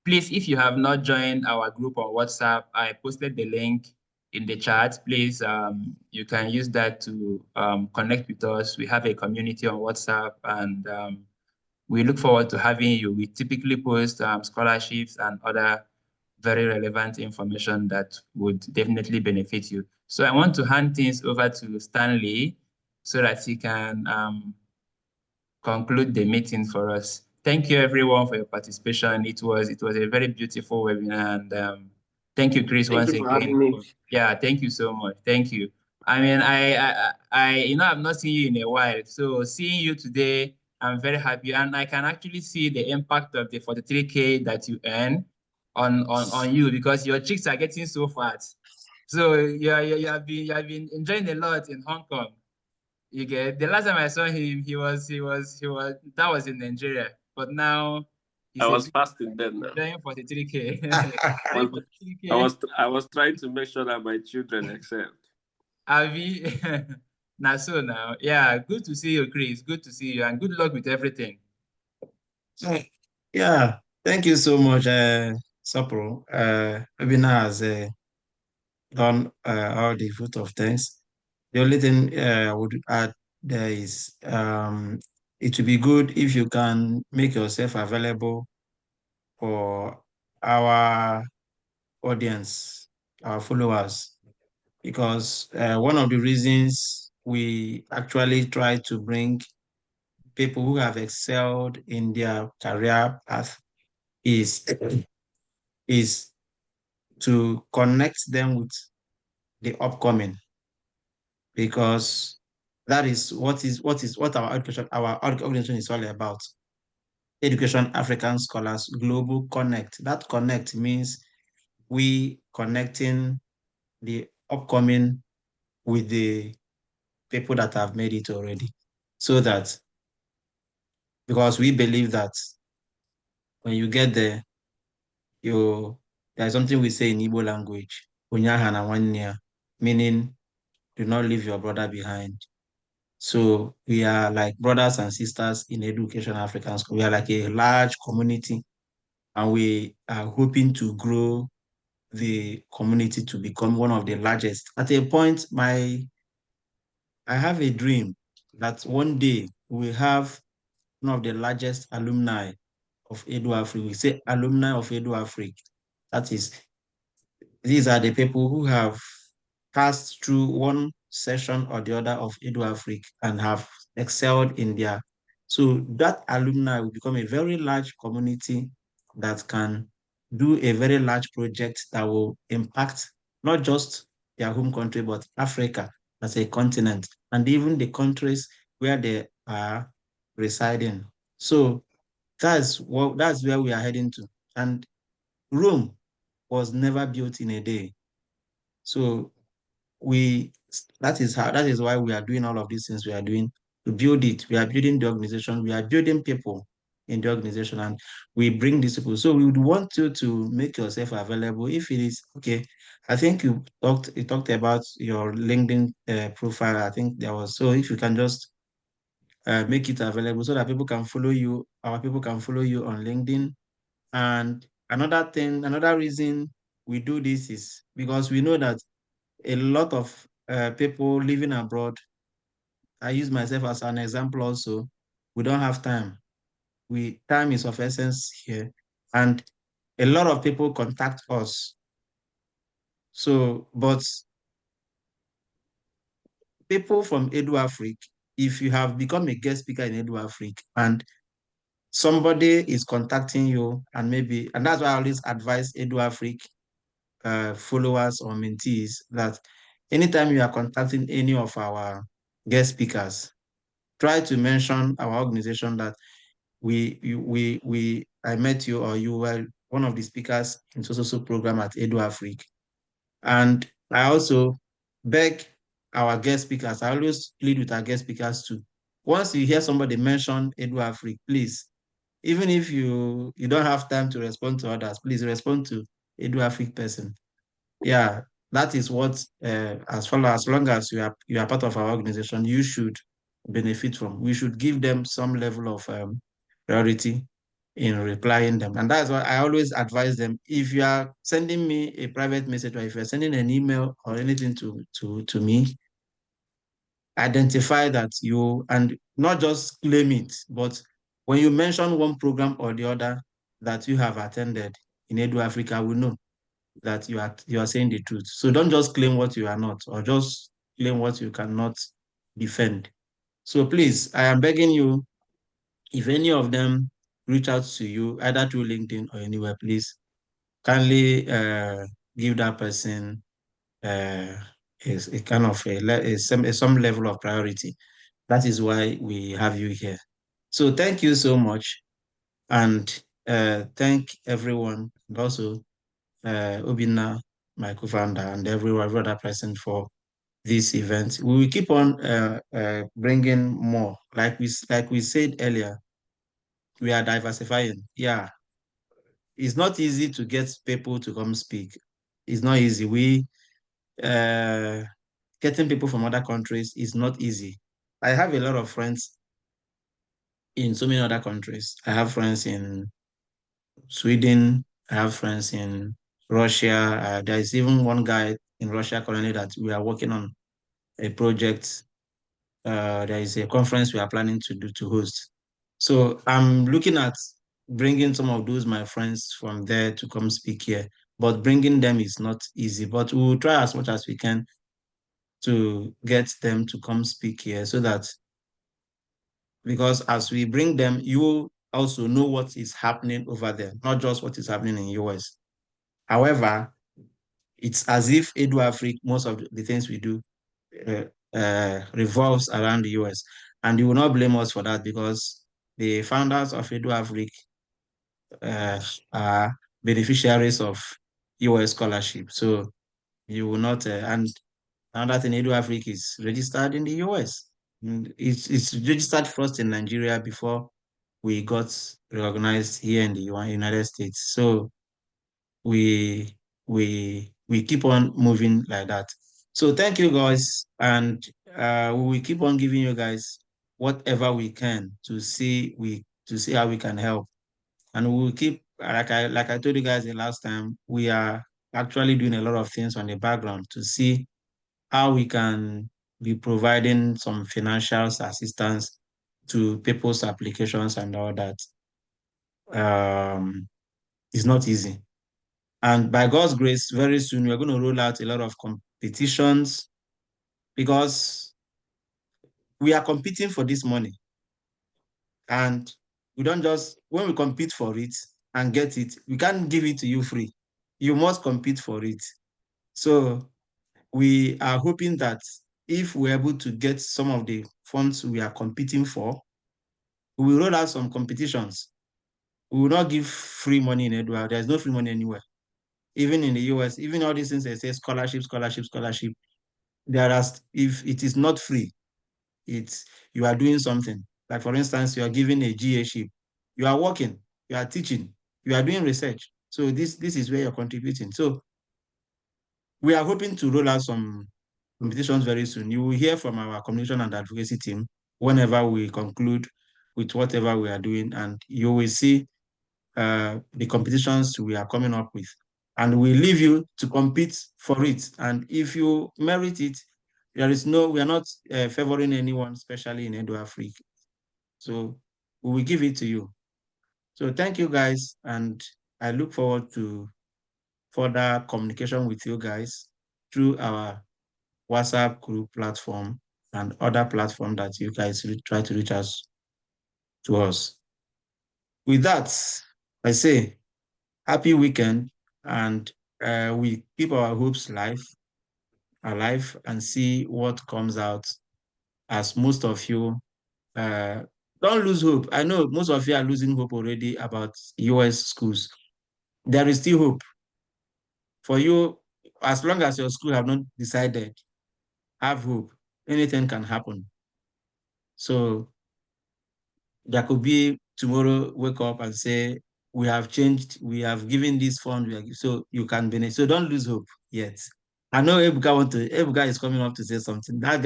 please, if you have not joined our group on WhatsApp, I posted the link in the chat. Please, you can use that to connect with us. We have a community on WhatsApp, and we look forward to having you. We typically post scholarships and other very relevant information that would definitely benefit you. So I want to hand things over to Stanley so that he can conclude the meeting for us. Thank you everyone for your participation. It was a very beautiful webinar, and thank you, Chris, Thank once you for again. having me. Yeah, thank you so much. Thank you. I mean, I've not seen you in a while, so seeing you today, I'm very happy, and I can actually see the impact of the 43K that you earn on you, because your cheeks are getting so fat. So you have been enjoying a lot in Hong Kong. You get, the last time I saw him, he was that was in Nigeria, but now I was fasting then. enjoying 43K. I was trying to make sure that my children excel. Avi, now so now, yeah, good to see you, Chris. Good to see you, and good luck with everything. Yeah, thank you so much, Sopro. Webinar has done all the vote of thanks. The only thing I would add there is it would be good if you can make yourself available for our audience, our followers, because one of the reasons we actually try to bring people who have excelled in their career path is is to connect them with the upcoming, because that is what our organization is all about. Education African Scholars Global Connect. That connect means we connecting the upcoming with the people that have made it already. So that, because we believe that when you get there, there's something we say in Igbo language, "Unyaha na nwanne," meaning do not leave your brother behind. So we are like brothers and sisters in Education African School. We are like a large community, and we are hoping to grow the community to become one of the largest. At a point, I have a dream that one day we have one of the largest alumni of Edu Africa. We say alumni of Edu Africa. That is, these are the people who have passed through one session or the other of EduAfrica and have excelled in there. So that alumni will become a very large community that can do a very large project that will impact not just their home country, but Africa as a continent and even the countries where they are residing. So that's where we are heading to. And Rome was never built in a day. So that is why we are doing all of these things we are doing to build it. We are building the organization, we are building people in the organization, and we bring these people. So we would want you to make yourself available if it is okay. I think you talked about your LinkedIn profile. I think there was, so if you can just make it available so that people can follow you, our people can follow you on LinkedIn. And another thing, another reason we do this is because we know that a lot of people living abroad, I use myself as an example also, we don't have time. Time is of essence here. And a lot of people contact us. So, but people from EduAfrica, if you have become a guest speaker in EduAfrica and somebody is contacting you and that's why I always advise EduAfrica followers or mentees that anytime you are contacting any of our guest speakers, try to mention our organization that I met you or you were one of the speakers in so program at EduAfrica. And I also beg our guest speakers, I always plead with our guest speakers too. Once you hear somebody mention EduAfrica, please, even if you don't have time to respond to others, please respond to EduAfrica person. Yeah, that is what, as long as you are part of our organization, you should benefit from. We should give them some level of priority in replying them. And that's why I always advise them, if you are sending me a private message or if you're sending an email or anything to me, identify that and not just claim it, but when you mention one program or the other that you have attended in EduAfrica, we know that you are saying the truth. So don't just claim what you are not, or just claim what you cannot defend. So please, I am begging you, if any of them reach out to you, either through LinkedIn or anywhere, please kindly give that person a kind of some level of priority. That is why we have you here. So thank you so much. And thank everyone. And also Obina, my co-founder, and every other person for this event. We will keep on bringing more. Like we said earlier, we are diversifying. Yeah, it's not easy to get people to come speak. It's not easy. Getting people from other countries is not easy. I have a lot of friends in so many other countries. I have friends in Sweden. I have friends in Russia. There is even one guy in Russia currently that we are working on a project. There is a conference we are planning to host. So I'm looking at bringing some of those my friends from there to come speak here, but bringing them is not easy. But we will try as much as we can to get them to come speak here so that, because as we bring them, you also know what is happening over there, not just what is happening in US. However, it's as if EduAfrica, most of the things we do revolves around the US. And you will not blame us for that because the founders of EduAfrica are beneficiaries of US scholarship. So you will not, and another thing, EduAfrica is registered in the US. It's registered first in Nigeria before we got recognized here in the United States. So we keep on moving like that. So thank you guys, and we will keep on giving you guys whatever we can to see how we can help, and we will keep, like I told you guys the last time, we are actually doing a lot of things on the background to see how we can be providing some financial assistance to people's applications and all that. It's not easy. And by God's grace, very soon we're going to roll out a lot of competitions because we are competing for this money. And we don't just, when we compete for it and get it, we can't give it to you free. You must compete for it. So we are hoping that if we're able to get some of the funds we are competing for, we will roll out some competitions. We will not give free money in Edward. There's no free money anywhere. Even in the US, even all these things they say scholarship. There are, if it is not free, it's you are doing something. Like for instance, you are giving a GA-ship. You are working, you are teaching, you are doing research. So this is where you're contributing. So we are hoping to roll out some competitions very soon. You will hear from our communication and advocacy team whenever we conclude with whatever we are doing, and you will see the competitions we are coming up with. And we leave you to compete for it. And if you merit it, we are not favoring anyone, especially in Edo Africa. So we will give it to you. So thank you guys. And I look forward to further communication with you guys through our WhatsApp group platform and other platforms that you guys try to reach us to us. With that, I say happy weekend, and we keep our hopes alive and see what comes out, as most of you don't lose hope. I know most of you are losing hope already about US schools. There is still hope for you. As long as your school have not decided, have hope. Anything can happen. So there could be tomorrow, wake up and say, we have changed, we have given this fund, so you can benefit. So don't lose hope yet. I know Ebuka is coming up to say something. That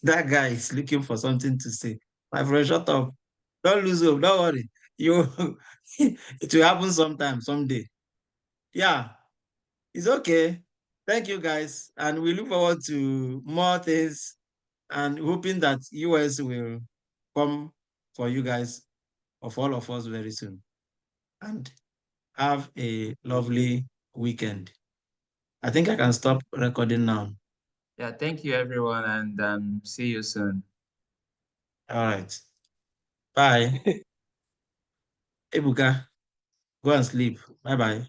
guy is looking for something to say. My friend, shut up. Don't lose hope, don't worry. It will happen sometime, someday. Yeah, it's okay. Thank you guys. And we look forward to more things and hoping that US will come for you guys, of all of us, very soon. And have a lovely weekend. I think I can stop recording now. Yeah, thank you everyone, and see you soon. All right. Bye. Ebuka, go and sleep. Bye-bye.